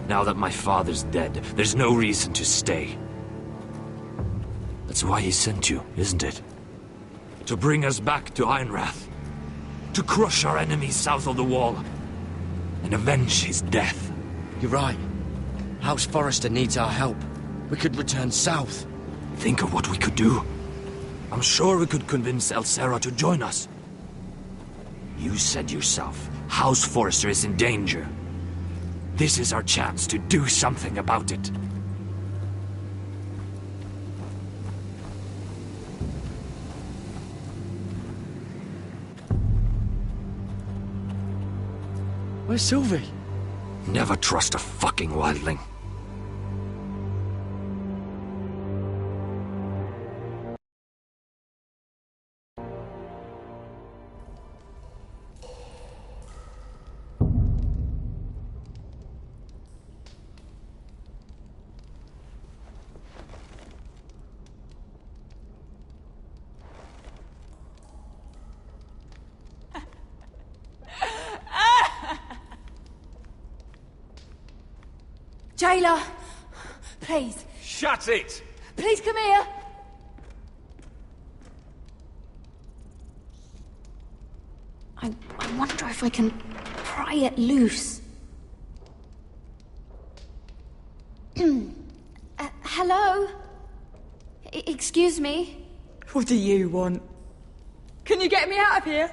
Now that my father's dead, there's no reason to stay. That's why he sent you, isn't it? To bring us back to Ironrath. To crush our enemies south of the wall. And avenge his death. You're right. House Forrester needs our help. We could return south. Think of what we could do. I'm sure we could convince Elsera to join us. You said yourself, House Forrester is in danger. This is our chance to do something about it. Where's Sylvie? Never trust a fucking wildling. Jailer! Please. Shut it! Please come here! I wonder if I can pry it loose. Hello? Excuse me? What do you want? Can you get me out of here?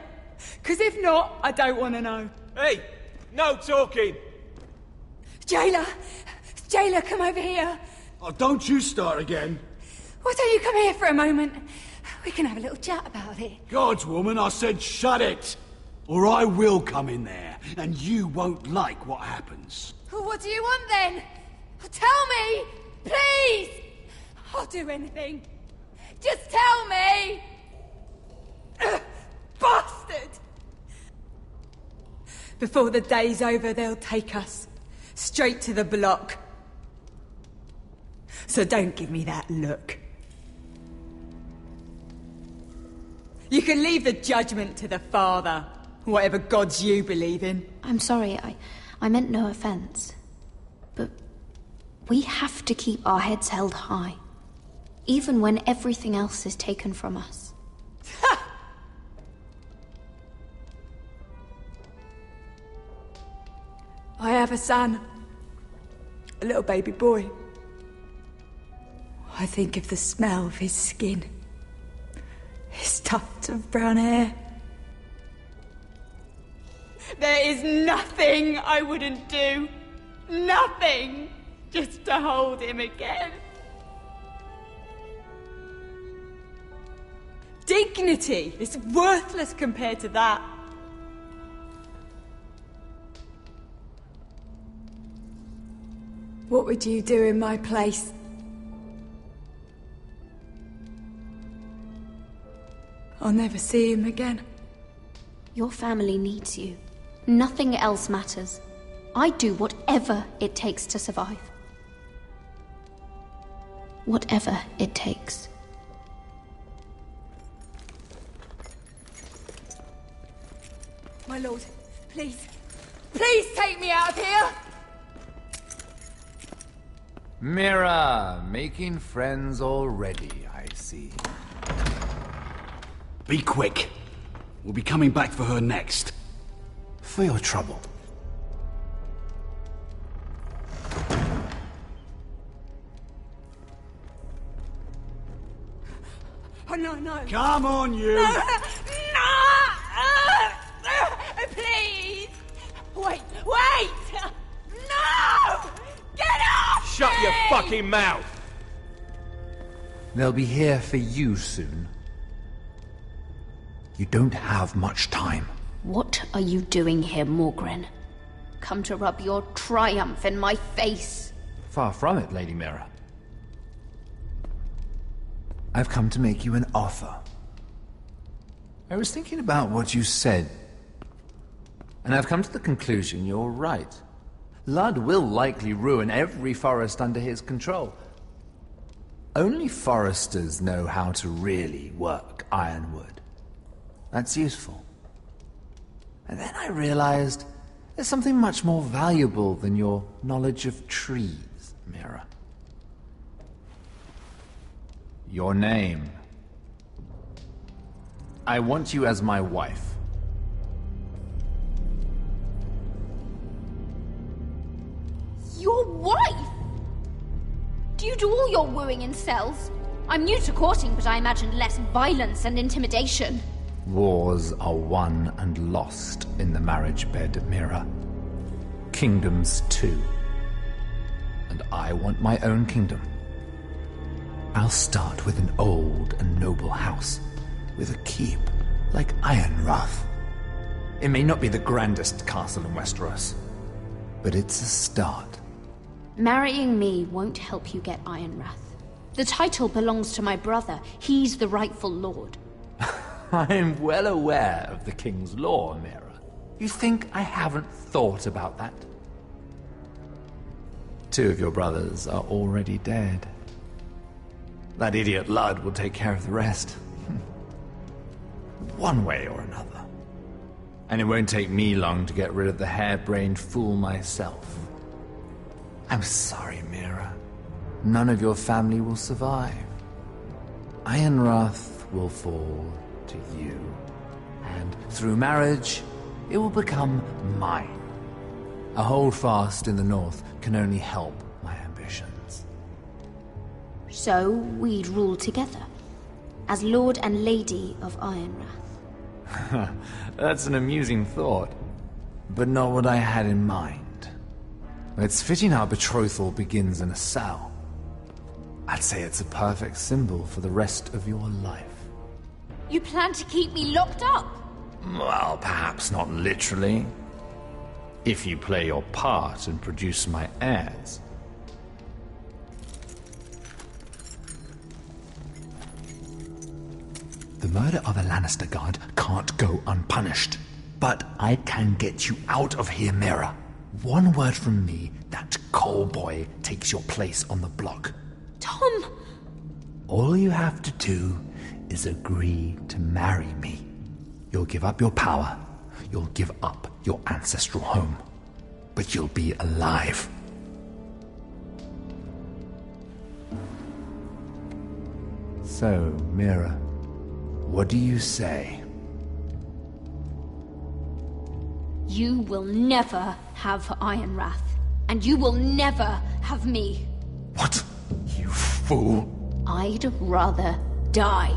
Because if not, I don't want to know. Hey! No talking! Jailer! Jailer, come over here! Oh, don't you start again. Why don't you come here for a moment? We can have a little chat about it. God's woman, I said shut it! Or I will come in there, and you won't like what happens. Well, what do you want then? Tell me! Please! I'll do anything. Just tell me! Bastard! Before the day's over, they'll take us. Straight to the block. So don't give me that look. You can leave the judgment to the Father, whatever gods you believe in. I'm sorry, I meant no offense. But we have to keep our heads held high, even when everything else is taken from us. I have a son. A little baby boy. I think of the smell of his skin. His tufts of brown hair. There is nothing I wouldn't do. Nothing. Just to hold him again. Dignity is worthless compared to that. What would you do in my place? I'll never see him again. Your family needs you. Nothing else matters. I'd do whatever it takes to survive. Whatever it takes. My lord, please. Please take me out of here! Mira, making friends already, I see. Be quick. We'll be coming back for her next. For your trouble. Oh, no. Come on, you! No! Please! Wait! No! Get off! Shut your fucking mouth! They'll be here for you soon. You don't have much time. What are you doing here, Morgren? Come to rub your triumph in my face. Far from it, Lady Mira. I've come to make you an offer. I was thinking about what you said, and I've come to the conclusion you're right. Ludd will likely ruin every forest under his control. Only foresters know how to really work ironwood. That's useful. And then I realized there's something much more valuable than your knowledge of trees, Mira. Your name. I want you as my wife. Your wife? Do you do all your wooing in cells? I'm new to courting, but I imagined less violence and intimidation. Wars are won and lost in the marriage bed, Mira. Kingdoms too. And I want my own kingdom. I'll start with an old and noble house, with a keep like Ironrath. It may not be the grandest castle in Westeros, but it's a start. Marrying me won't help you get Ironrath. The title belongs to my brother. He's the rightful lord. I'm well aware of the king's law, Mira. You think I haven't thought about that? 2 of your brothers are already dead. That idiot Ludd will take care of the rest. One way or another. And it won't take me long to get rid of the harebrained fool myself. I'm sorry, Mira. None of your family will survive. Ironrath will fall to you. And through marriage, it will become mine. A holdfast in the north can only help my ambitions. So we'd rule together, as Lord and Lady of Ironrath. That's an amusing thought, but not what I had in mind. It's fitting our betrothal begins in a cell. I'd say it's a perfect symbol for the rest of your life. You plan to keep me locked up? Well, perhaps not literally. If you play your part and produce my heirs. The murder of a Lannister guard can't go unpunished. But I can get you out of here, Mira. One word from me, that coal boy takes your place on the block. Tom! All you have to do is agree to marry me. You'll give up your power. You'll give up your ancestral home. But you'll be alive. So, Mira, what do you say? You will never have Ironrath, and you will never have me. What? You fool! I'd rather die.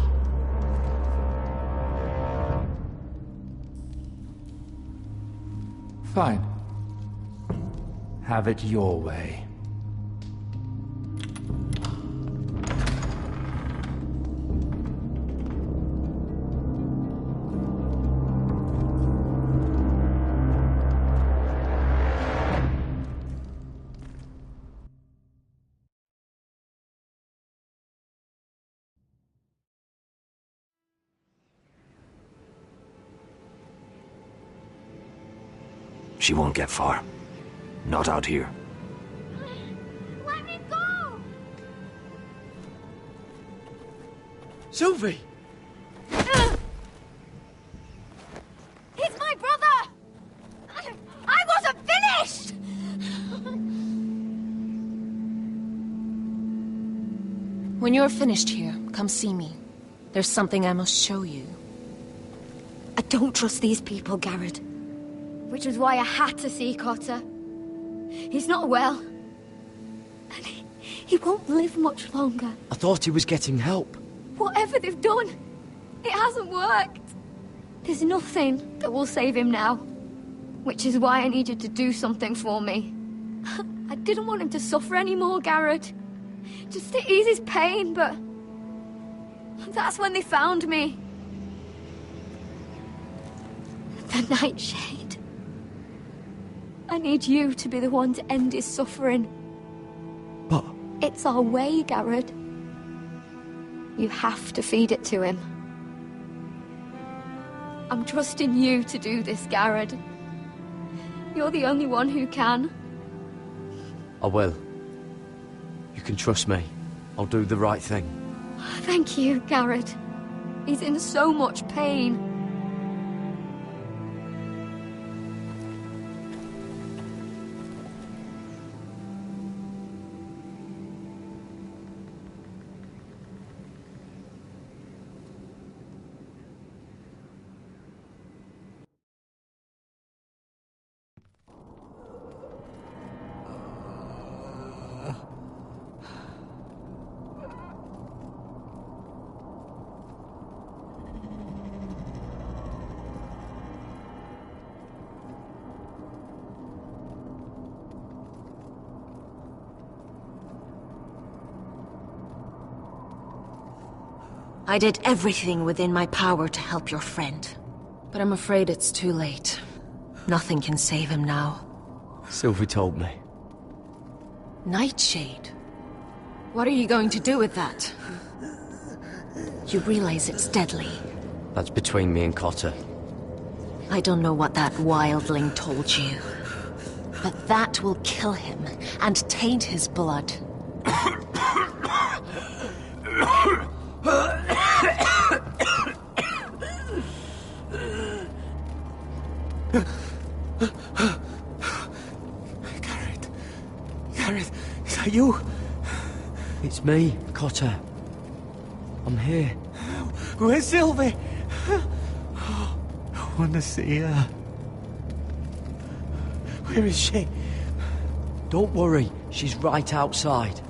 Fine. Have it your way. She won't get far. Not out here. Let me go! Sylvie! He's my brother! I wasn't finished! When you're finished here, come see me. There's something I must show you. I don't trust these people, Garrett. Which was why I had to see Cotter. He's not well. And he won't live much longer. I thought he was getting help. Whatever they've done, it hasn't worked. There's nothing that will save him now. Which is why I need you to do something for me. I didn't want him to suffer anymore, Garrett. Just to ease his pain, but... that's when they found me. The Nightshade. I need you to be the one to end his suffering. But... it's our way, Garrett. You have to feed it to him. I'm trusting you to do this, Garrett. You're the only one who can. I will. You can trust me. I'll do the right thing. Thank you, Garrett. He's in so much pain. I did everything within my power to help your friend. But I'm afraid it's too late. Nothing can save him now. Sylvie told me. Nightshade? What are you going to do with that? You realize it's deadly. That's between me and Cotter. I don't know what that wildling told you. But that will kill him and taint his blood. Garrett. You? It's me, Cotter. I'm here. Where's Sylvie? I want to see her. Where is she? Don't worry, she's right outside.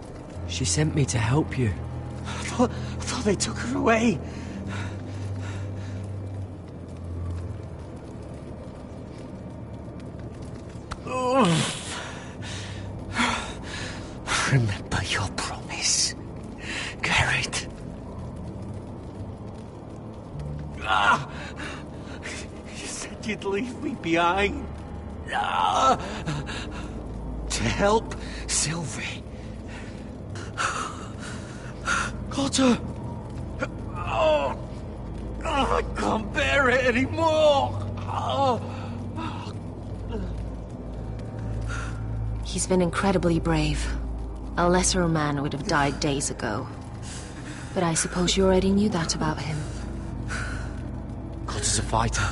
She sent me to help you. I thought they took her away. Remember your promise, Garrett. You said you'd leave me behind. To help Sylvie. Cotter! I can't bear it anymore. He's been incredibly brave. A lesser man would have died days ago. But I suppose you already knew that about him. Cotter's a fighter.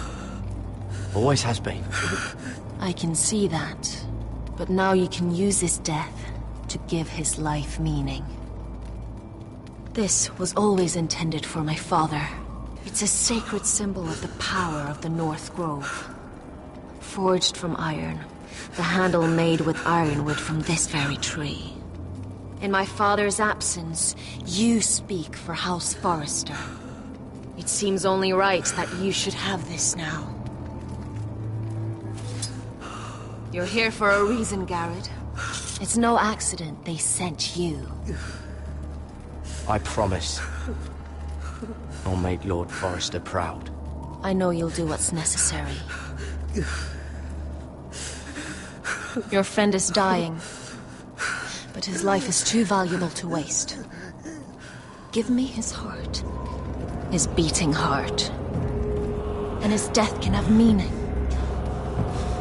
Always has been. I can see that. But now you can use his death to give his life meaning. This was always intended for my father. It's a sacred symbol of the power of the North Grove. Forged from iron, the handle made with ironwood from this very tree. In my father's absence, you speak for House Forrester. It seems only right that you should have this now. You're here for a reason, Garrett. It's no accident they sent you. I promise. I'll make Lord Forrester proud. I know you'll do what's necessary. Your friend is dying, but his life is too valuable to waste. Give me his heart. His beating heart. And his death can have meaning.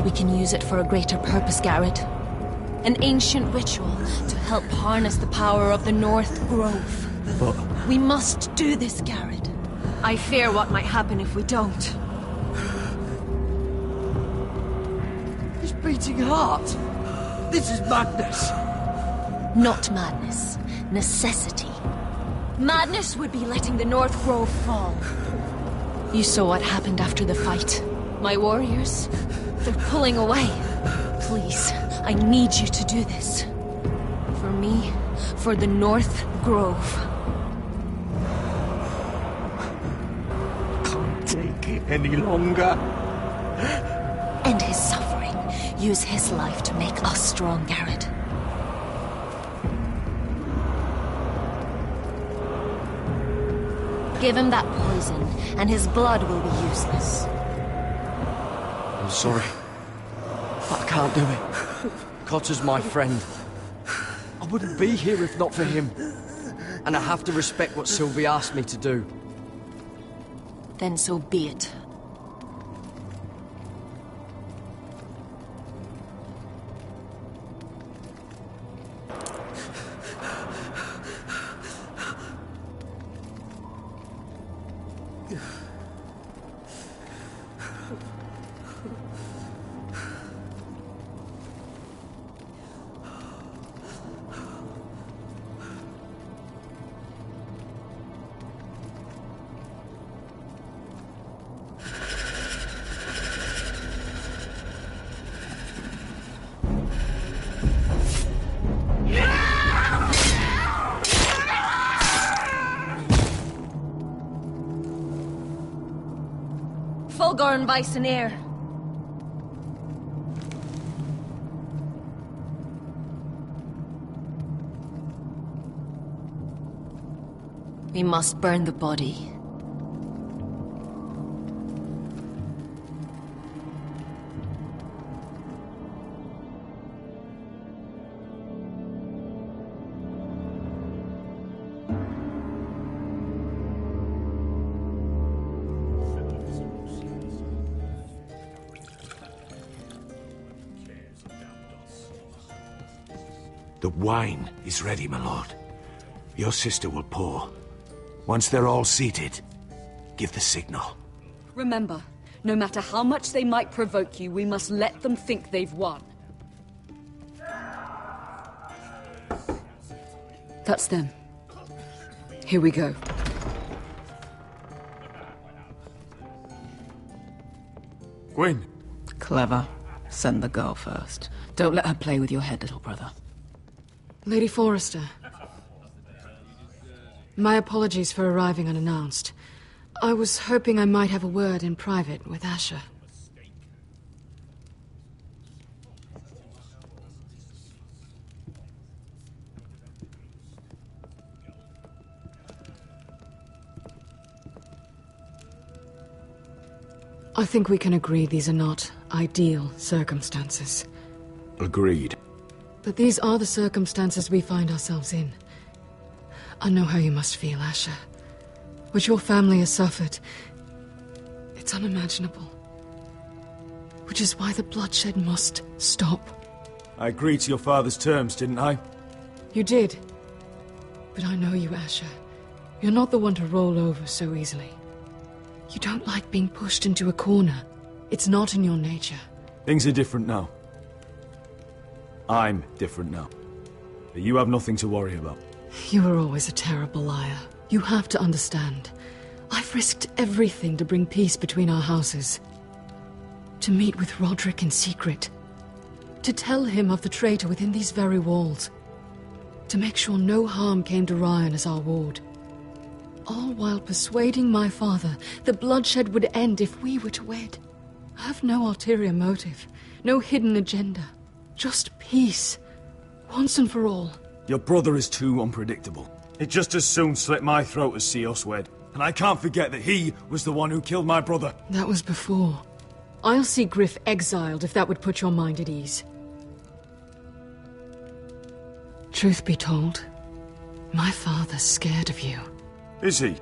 We can use it for a greater purpose, Garrett. An ancient ritual to help harness the power of the North Grove. But... we must do this, Garrett. I fear what might happen if we don't. His beating heart! This is madness! Not madness. Necessity. Madness would be letting the North Grove fall. You saw what happened after the fight. My warriors, they're pulling away. Please, I need you to do this. For me, for the North Grove. Can't take it any longer. End his suffering. Use his life to make us strong, Garrett. Give him that poison, and his blood will be useless. I'm sorry, but I can't do it. Cotter's my friend. I wouldn't be here if not for him. And I have to respect what Sylvie asked me to do. Then so be it. Fulgorn Bison. We must burn the body. The wine is ready, my lord. Your sister will pour. Once they're all seated, give the signal. Remember, no matter how much they might provoke you, we must let them think they've won. That's them. Here we go. Gwyn. Clever. Send the girl first. Don't let her play with your head, little brother. Lady Forrester. My apologies for arriving unannounced. I was hoping I might have a word in private with Asher. I think we can agree these are not ideal circumstances. Agreed. But these are the circumstances we find ourselves in. I know how you must feel, Asher. What your family has suffered, it's unimaginable. Which is why the bloodshed must stop. I agreed to your father's terms, didn't I? You did. But I know you, Asher. You're not the one to roll over so easily. You don't like being pushed into a corner. It's not in your nature. Things are different now. I'm different now. But you have nothing to worry about. You were always a terrible liar. You have to understand. I've risked everything to bring peace between our houses. To meet with Roderick in secret. To tell him of the traitor within these very walls. To make sure no harm came to Ryan as our ward. All while persuading my father the bloodshed would end if we were to wed. I have no ulterior motive, no hidden agenda. Just peace, once and for all. Your brother is too unpredictable. He'd just as soon slit my throat as see us wed. And I can't forget that he was the one who killed my brother. That was before. I'll see Griff exiled if that would put your mind at ease. Truth be told, my father's scared of you. Is he?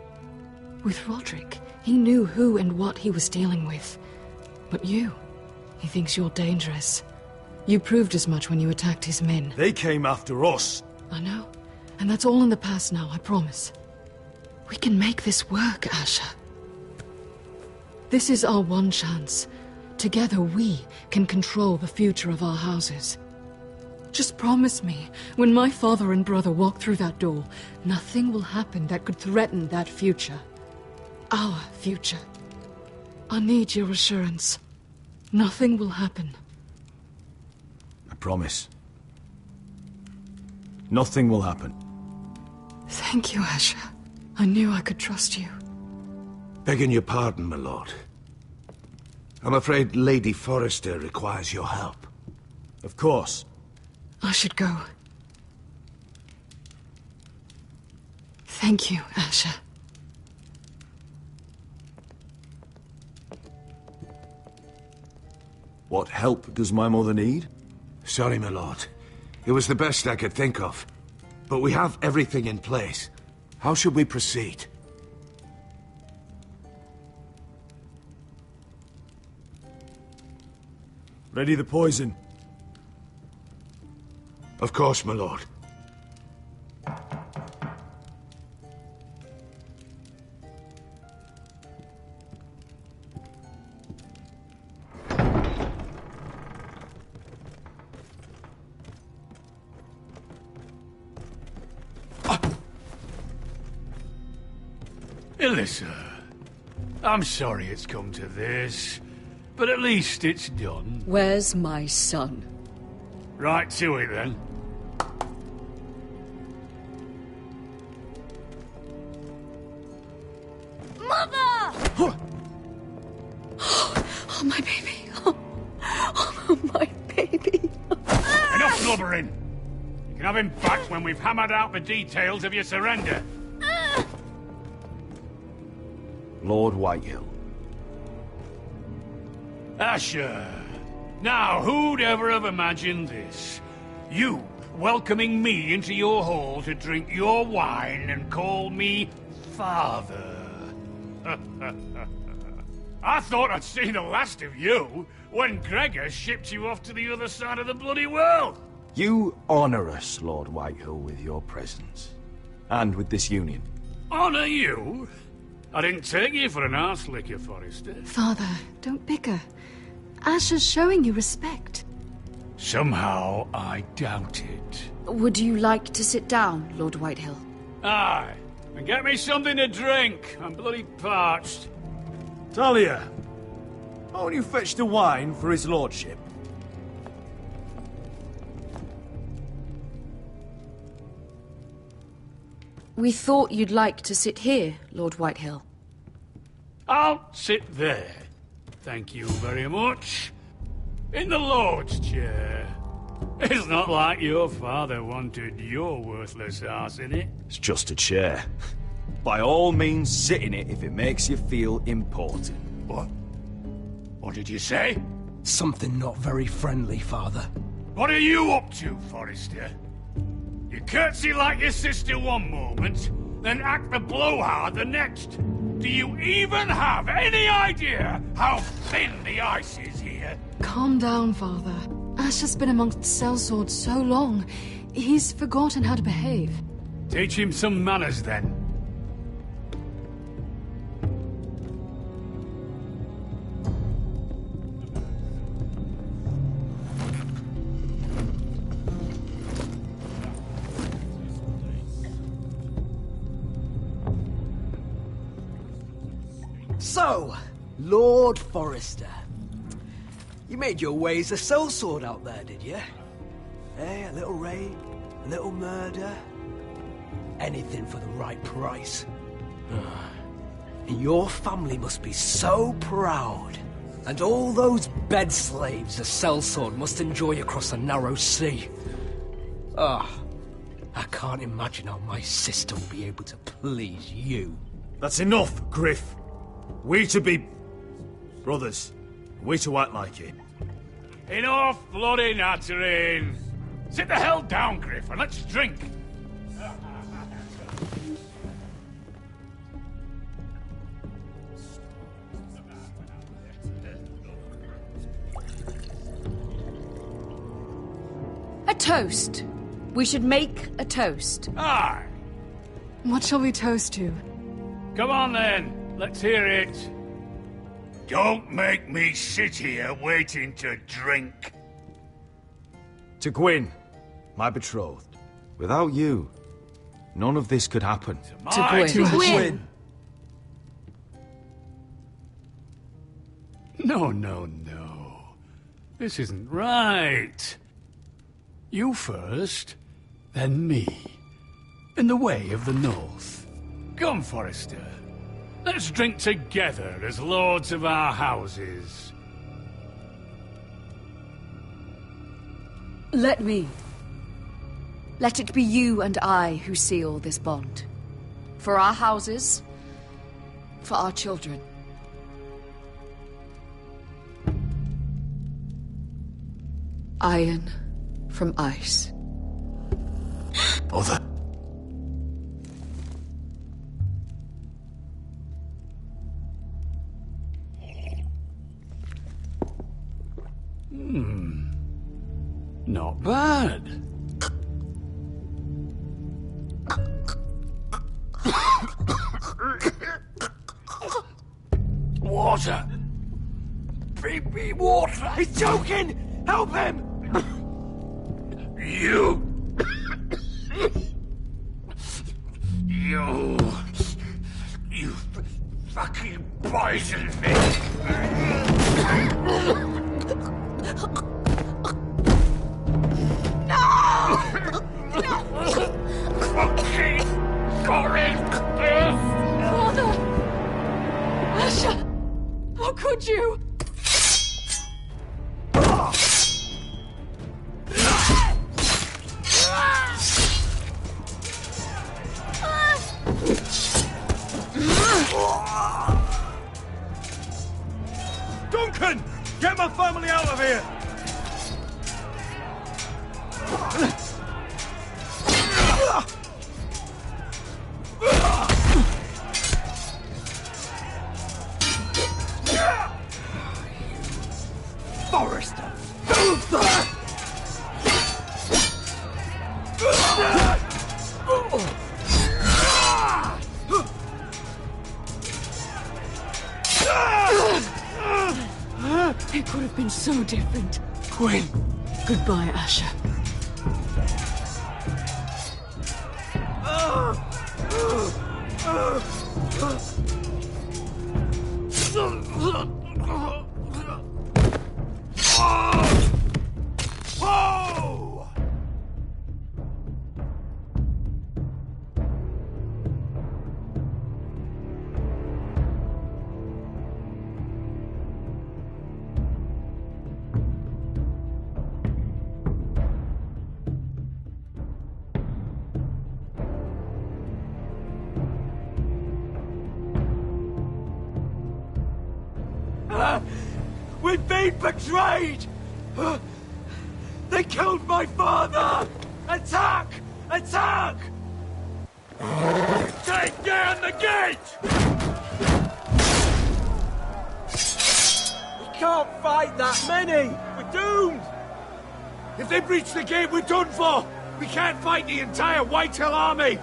With Roderick, he knew who and what he was dealing with. But you, he thinks you're dangerous. You proved as much when you attacked his men. They came after us. I know. And that's all in the past now, I promise. We can make this work, Asher. This is our one chance. Together we can control the future of our houses. Just promise me, when my father and brother walk through that door, nothing will happen that could threaten that future. Our future. I need your assurance. Nothing will happen. I promise. Nothing will happen. Thank you, Asher. I knew I could trust you. Begging your pardon, my lord. I'm afraid Lady Forrester requires your help. Of course. I should go. Thank you, Asher. What help does my mother need? Sorry, my lord. It was the best I could think of. But we have everything in place. How should we proceed? Ready the poison. Of course, my lord. Alyssa, I'm sorry it's come to this, but at least it's done. Where's my son? Right to it, then. Mother! Oh, my baby. Oh, my baby. Enough blubbering! You can have him back when we've hammered out the details of your surrender. Lord Whitehill. Asher. Now, who'd ever have imagined this? You welcoming me into your hall to drink your wine and call me father. I thought I'd seen the last of you when Gregor shipped you off to the other side of the bloody world. You honor us, Lord Whitehill, with your presence. And with this union. Honor you? I didn't take you for an arse licker, Forrester. Father, don't bicker. Asher's showing you respect. Somehow I doubt it. Would you like to sit down, Lord Whitehill? Aye, and get me something to drink. I'm bloody parched. Talia, won't you fetch the wine for his lordship? We thought you'd like to sit here, Lord Whitehill. I'll sit there. Thank you very much. In the Lord's chair. It's not like your father wanted your worthless ass in it. It's just a chair. By all means, sit in it if it makes you feel important. What? What did you say? Something not very friendly, Father. What are you up to, Forrester? You curtsy like your sister one moment, then act the blowhard the next. Do you even have any idea how thin the ice is here? Calm down, Father. Ash has been amongst sellswords so long, he's forgotten how to behave. Teach him some manners, then. So, Lord Forrester. You made your way as a sellsword out there, did you? Eh, a little raid, a little murder. Anything for the right price. And your family must be so proud. And all those bed slaves a sellsword must enjoy across a narrow sea. I can't imagine how my sister will be able to please you. That's enough, Griff. We to be brothers. We to act like it. Enough bloody nattering. Sit the hell down, Griff, and let's drink. A toast. We should make a toast. Aye. What shall we toast to? Come on, then. Let's hear it. Don't make me sit here waiting to drink. To Gwyn, my betrothed. Without you, none of this could happen. To Gwyn. No, no, no. This isn't right. You first, then me. In the way of the North. Come, Forrester. Let's drink together as lords of our houses. Let me. Let it be you and I who seal this bond. For our houses, for our children. Iron from ice. Bother. Not bad. Water. Baby water. He's choking! Help him! You fucking poisoned me. Father! Asha! How could you? Duncan! Get my family out of here! Forrester! Luther! It could have been so different. Gwyn! Goodbye, Asher. Whoa! We've been betrayed! They killed my father! Attack! Attack! Take down the gate! We can't fight that many! We're doomed! If they breach the gate, we're done for! We can't fight the entire Whitehill army!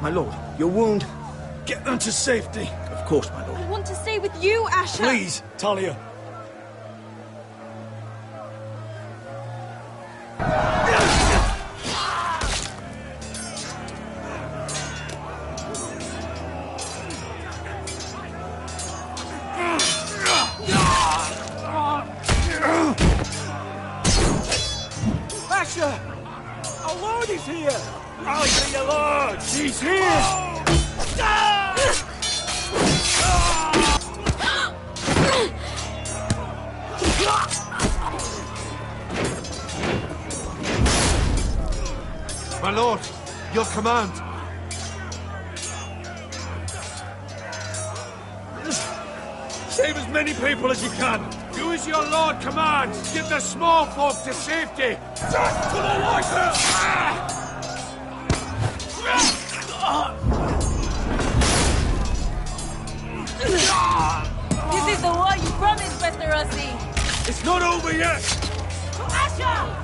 My lord, your wound. Get them to safety. Of course, my lord. I want to stay with you, Asher. Please, Talia. Asher! Our lord is here! Rally to your lord! He's here! My lord, your command. Save as many people as you can. Do as your lord commands. Get the small folk to safety. Just to the Whitehill! This is the war you promised, Westerosi. It's not over yet. Asher!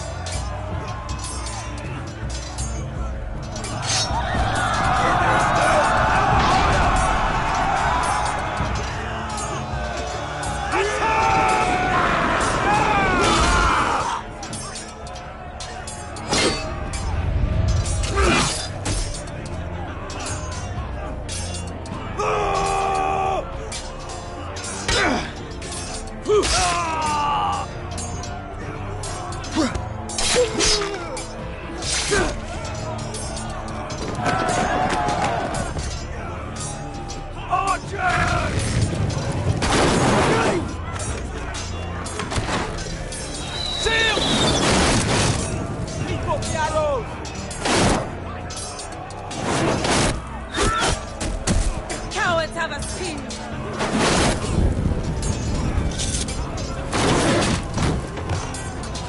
Cowards have a skin.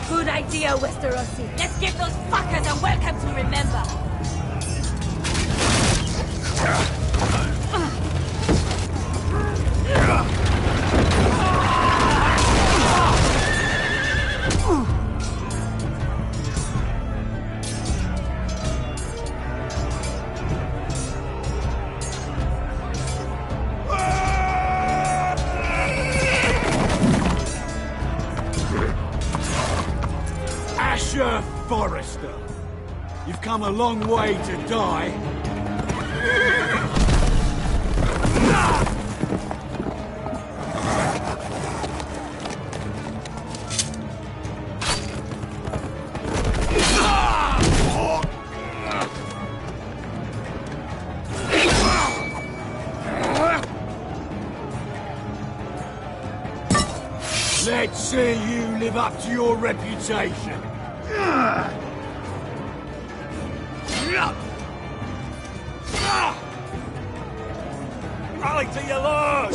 Good idea, Westerosi. Let's give those fuckers a welcome to remember. Asher Forrester, you've come a long way to die. Let's see you live up to your reputation. Rally to your lord!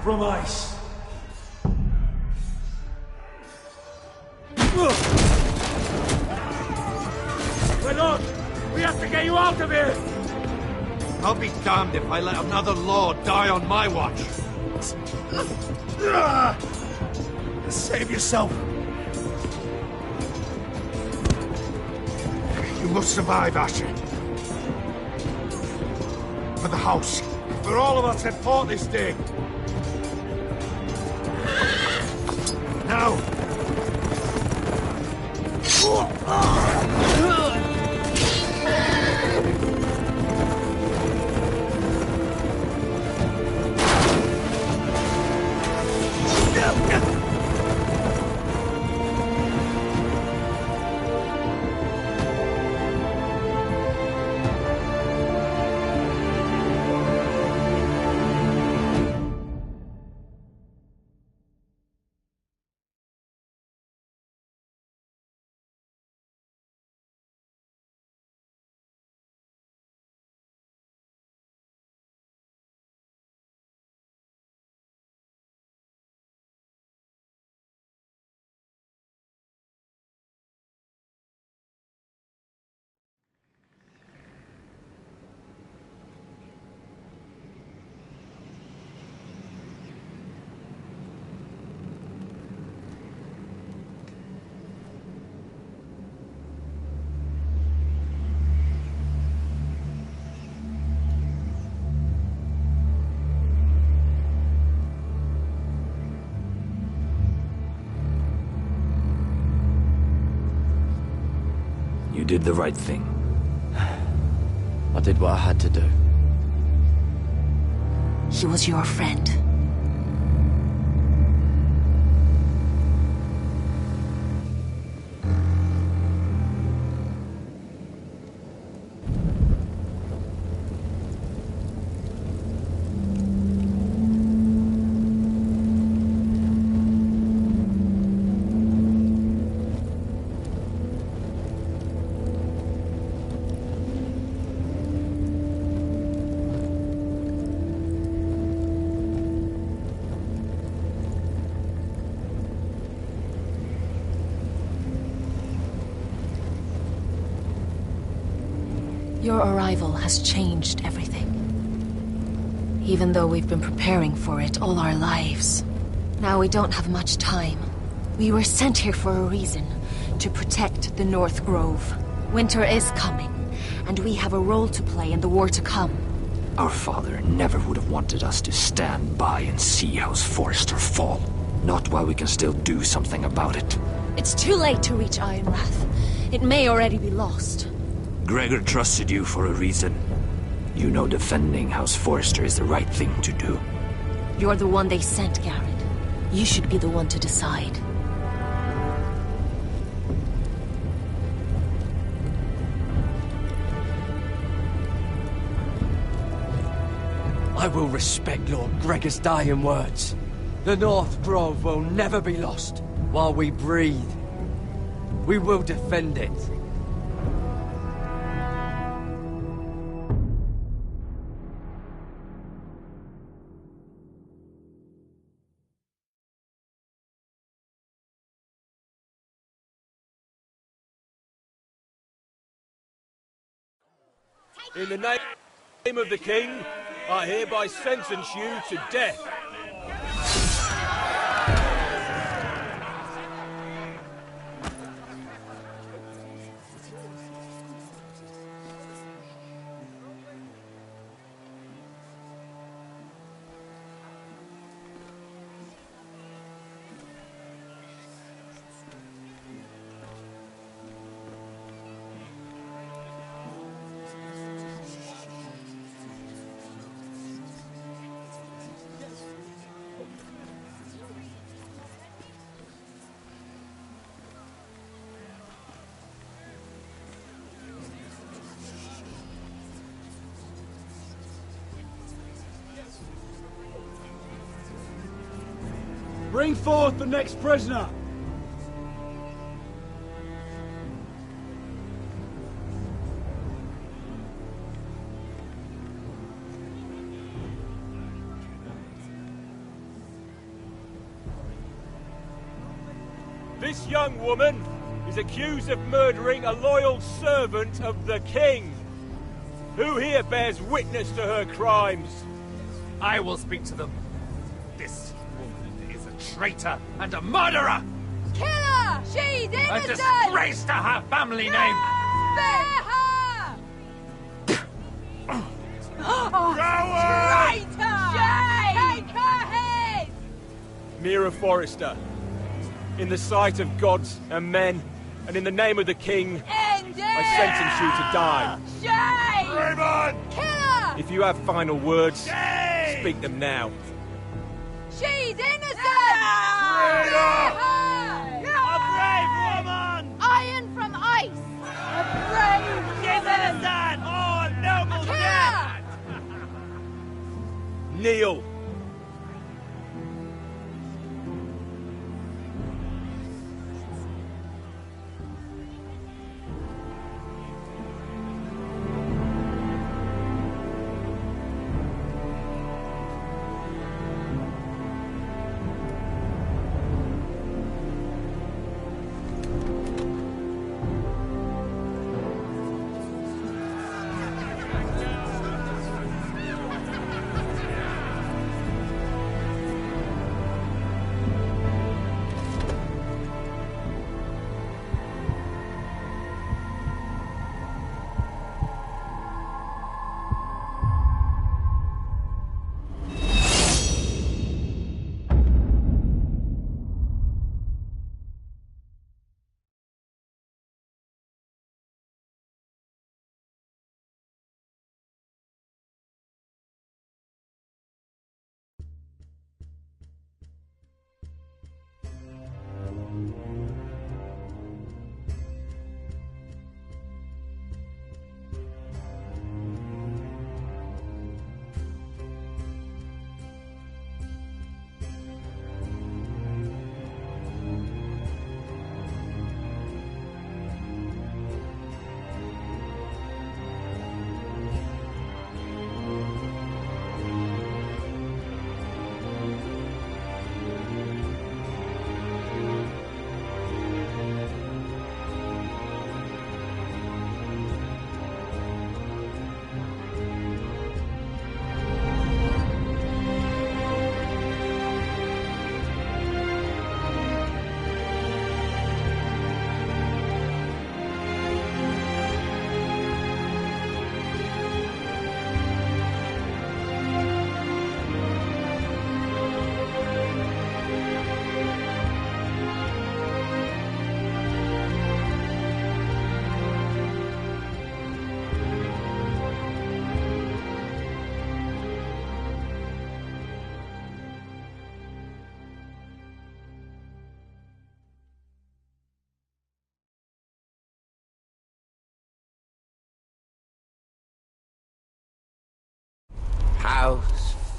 From ice. Renaud, we have to get you out of here! I'll be damned if I let another lord die on my watch. Save yourself. You must survive, Asher. For the house. For all of us at port this day. Now! You did the right thing. I did what I had to do. He was your friend. Your arrival has changed everything. Even though we've been preparing for it all our lives. Now we don't have much time. We were sent here for a reason. To protect the North Grove. Winter is coming, and we have a role to play in the war to come. Our father never would have wanted us to stand by and see House Forrester fall. Not while we can still do something about it. It's too late to reach Ironrath. It may already be lost. Gregor trusted you for a reason. You know defending House Forrester is the right thing to do. You're the one they sent, Garrett. You should be the one to decide. I will respect Lord Gregor's dying words. The North Grove will never be lost while we breathe. We will defend it. In the name of the King, I hereby sentence you to death. Bring forth the next prisoner! This young woman is accused of murdering a loyal servant of the King. Who here bears witness to her crimes? I will speak to them. This woman is a traitor and a murderer! Kill her! She's innocent! A disgrace to her family name! Spare her! Traitor! Shame! Take her head! Mira Forrester, in the sight of gods and men, and in the name of the King, I sentence you to die. Shame! Raymond! Kill her! If you have final words, speak them now. She's innocent! Spare her! A brave woman! Iron from ice! A brave She's innocent! Oh, noble Kill death! Kneel.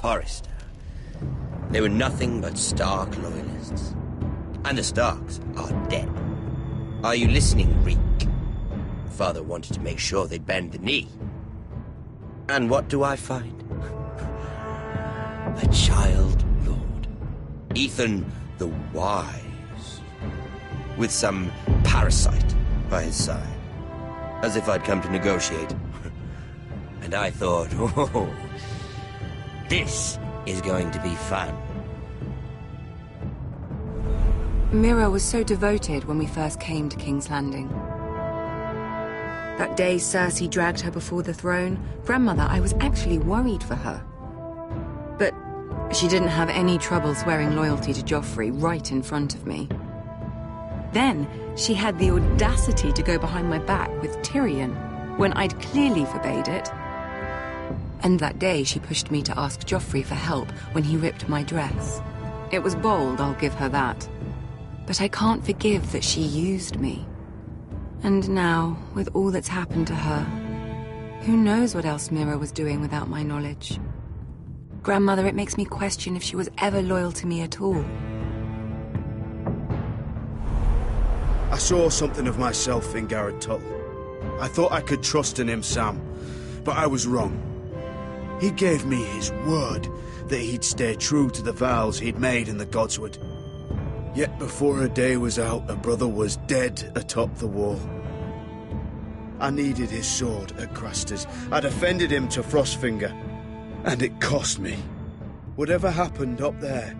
Forrester. They were nothing but Stark loyalists. And the Starks are dead. Are you listening, Reek? Father wanted to make sure they'd bend the knee. And what do I find? A child lord. Ethan the Wise. With some parasite by his side. As if I'd come to negotiate. And I thought, oh, this is going to be fun. Mira was so devoted when we first came to King's Landing. That day Cersei dragged her before the throne, Grandmother, I was actually worried for her. But she didn't have any trouble swearing loyalty to Joffrey right in front of me. Then she had the audacity to go behind my back with Tyrion, when I'd clearly forbade it. And that day she pushed me to ask Joffrey for help when he ripped my dress. It was bold, I'll give her that. But I can't forgive that she used me. And now, with all that's happened to her, who knows what else Mira was doing without my knowledge? Grandmother, it makes me question if she was ever loyal to me at all. I saw something of myself in Garrett Tull. I thought I could trust in him, Sam, but I was wrong. He gave me his word that he'd stay true to the vows he'd made in the Godswood. Yet before a day was out, a brother was dead atop the wall. I needed his sword at Craster's. I defended him to Frostfinger, and it cost me. Whatever happened up there,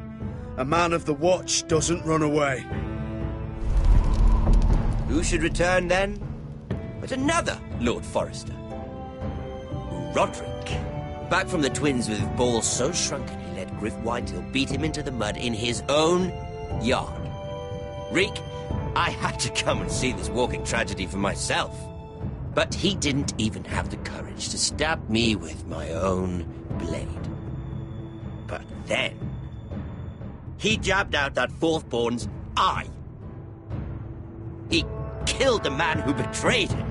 a man of the Watch doesn't run away. Who should return then? But another Lord Forrester. Roderick. Back from the Twins with balls so shrunken he let Griff Whitehill beat him into the mud in his own yard. Reek, I had to come and see this walking tragedy for myself. But he didn't even have the courage to stab me with my own blade. But then, he jabbed out that fourthborn's eye. He killed the man who betrayed him.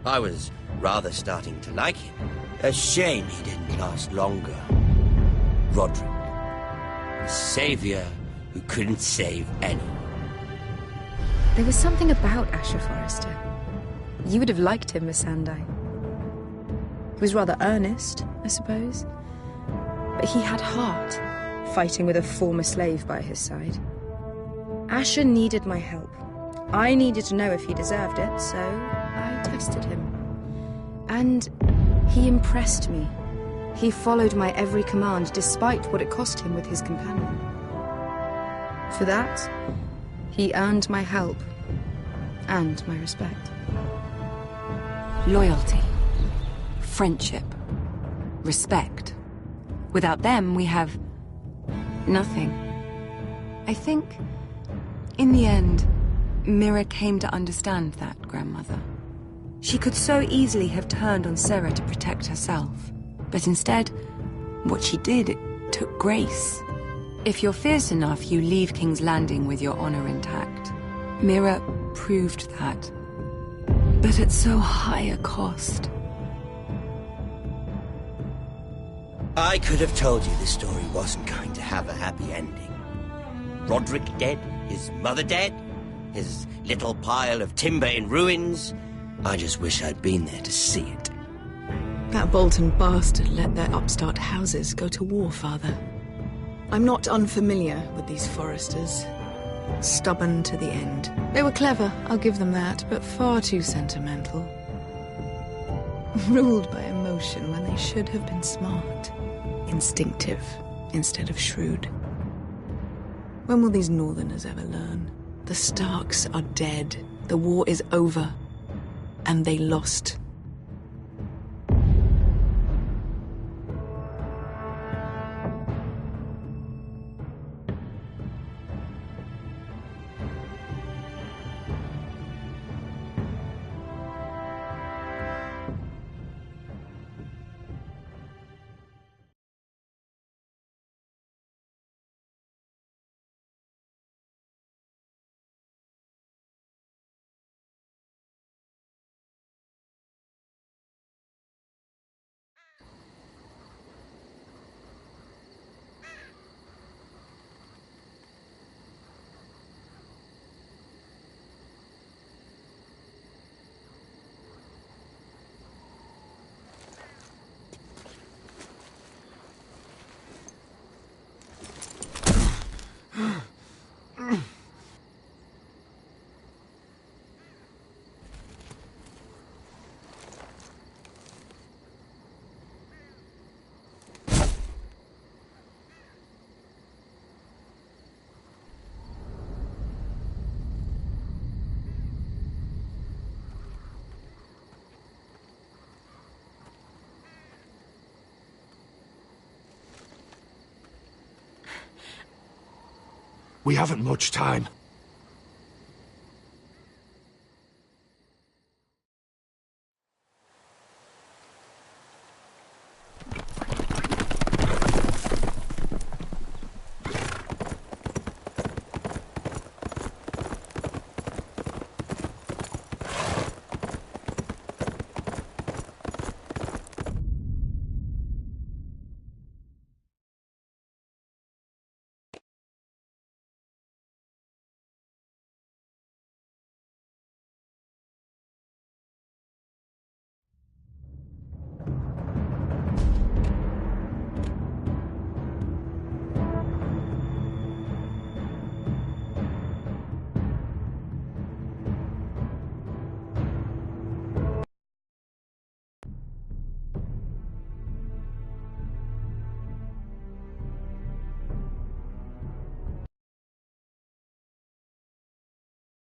I was rather starting to like him. A shame he didn't last longer. Roderick. The savior who couldn't save anyone. There was something about Asher Forrester. You would have liked him, Miss Sandai. He was rather earnest, I suppose. But he had heart, fighting with a former slave by his side. Asher needed my help. I needed to know if he deserved it, so I tested him. And he impressed me. He followed my every command, despite what it cost him with his companion. For that, he earned my help and my respect. Loyalty, friendship, respect. Without them, we have nothing. I think, in the end, Mira came to understand that, Grandmother. She could so easily have turned on Sarah to protect herself. But instead, what she did, it took grace. If you're fierce enough, you leave King's Landing with your honor intact. Mira proved that. But at so high a cost. I could have told you this story wasn't going to have a happy ending. Roderick dead, his mother dead, his little pile of timber in ruins. I just wish I'd been there to see it. That Bolton bastard let their upstart houses go to war, Father. I'm not unfamiliar with these Forresters. Stubborn to the end. They were clever, I'll give them that, but far too sentimental. Ruled by emotion when they should have been smart. Instinctive instead of shrewd. When will these Northerners ever learn? The Starks are dead. The war is over. And they lost. We haven't much time.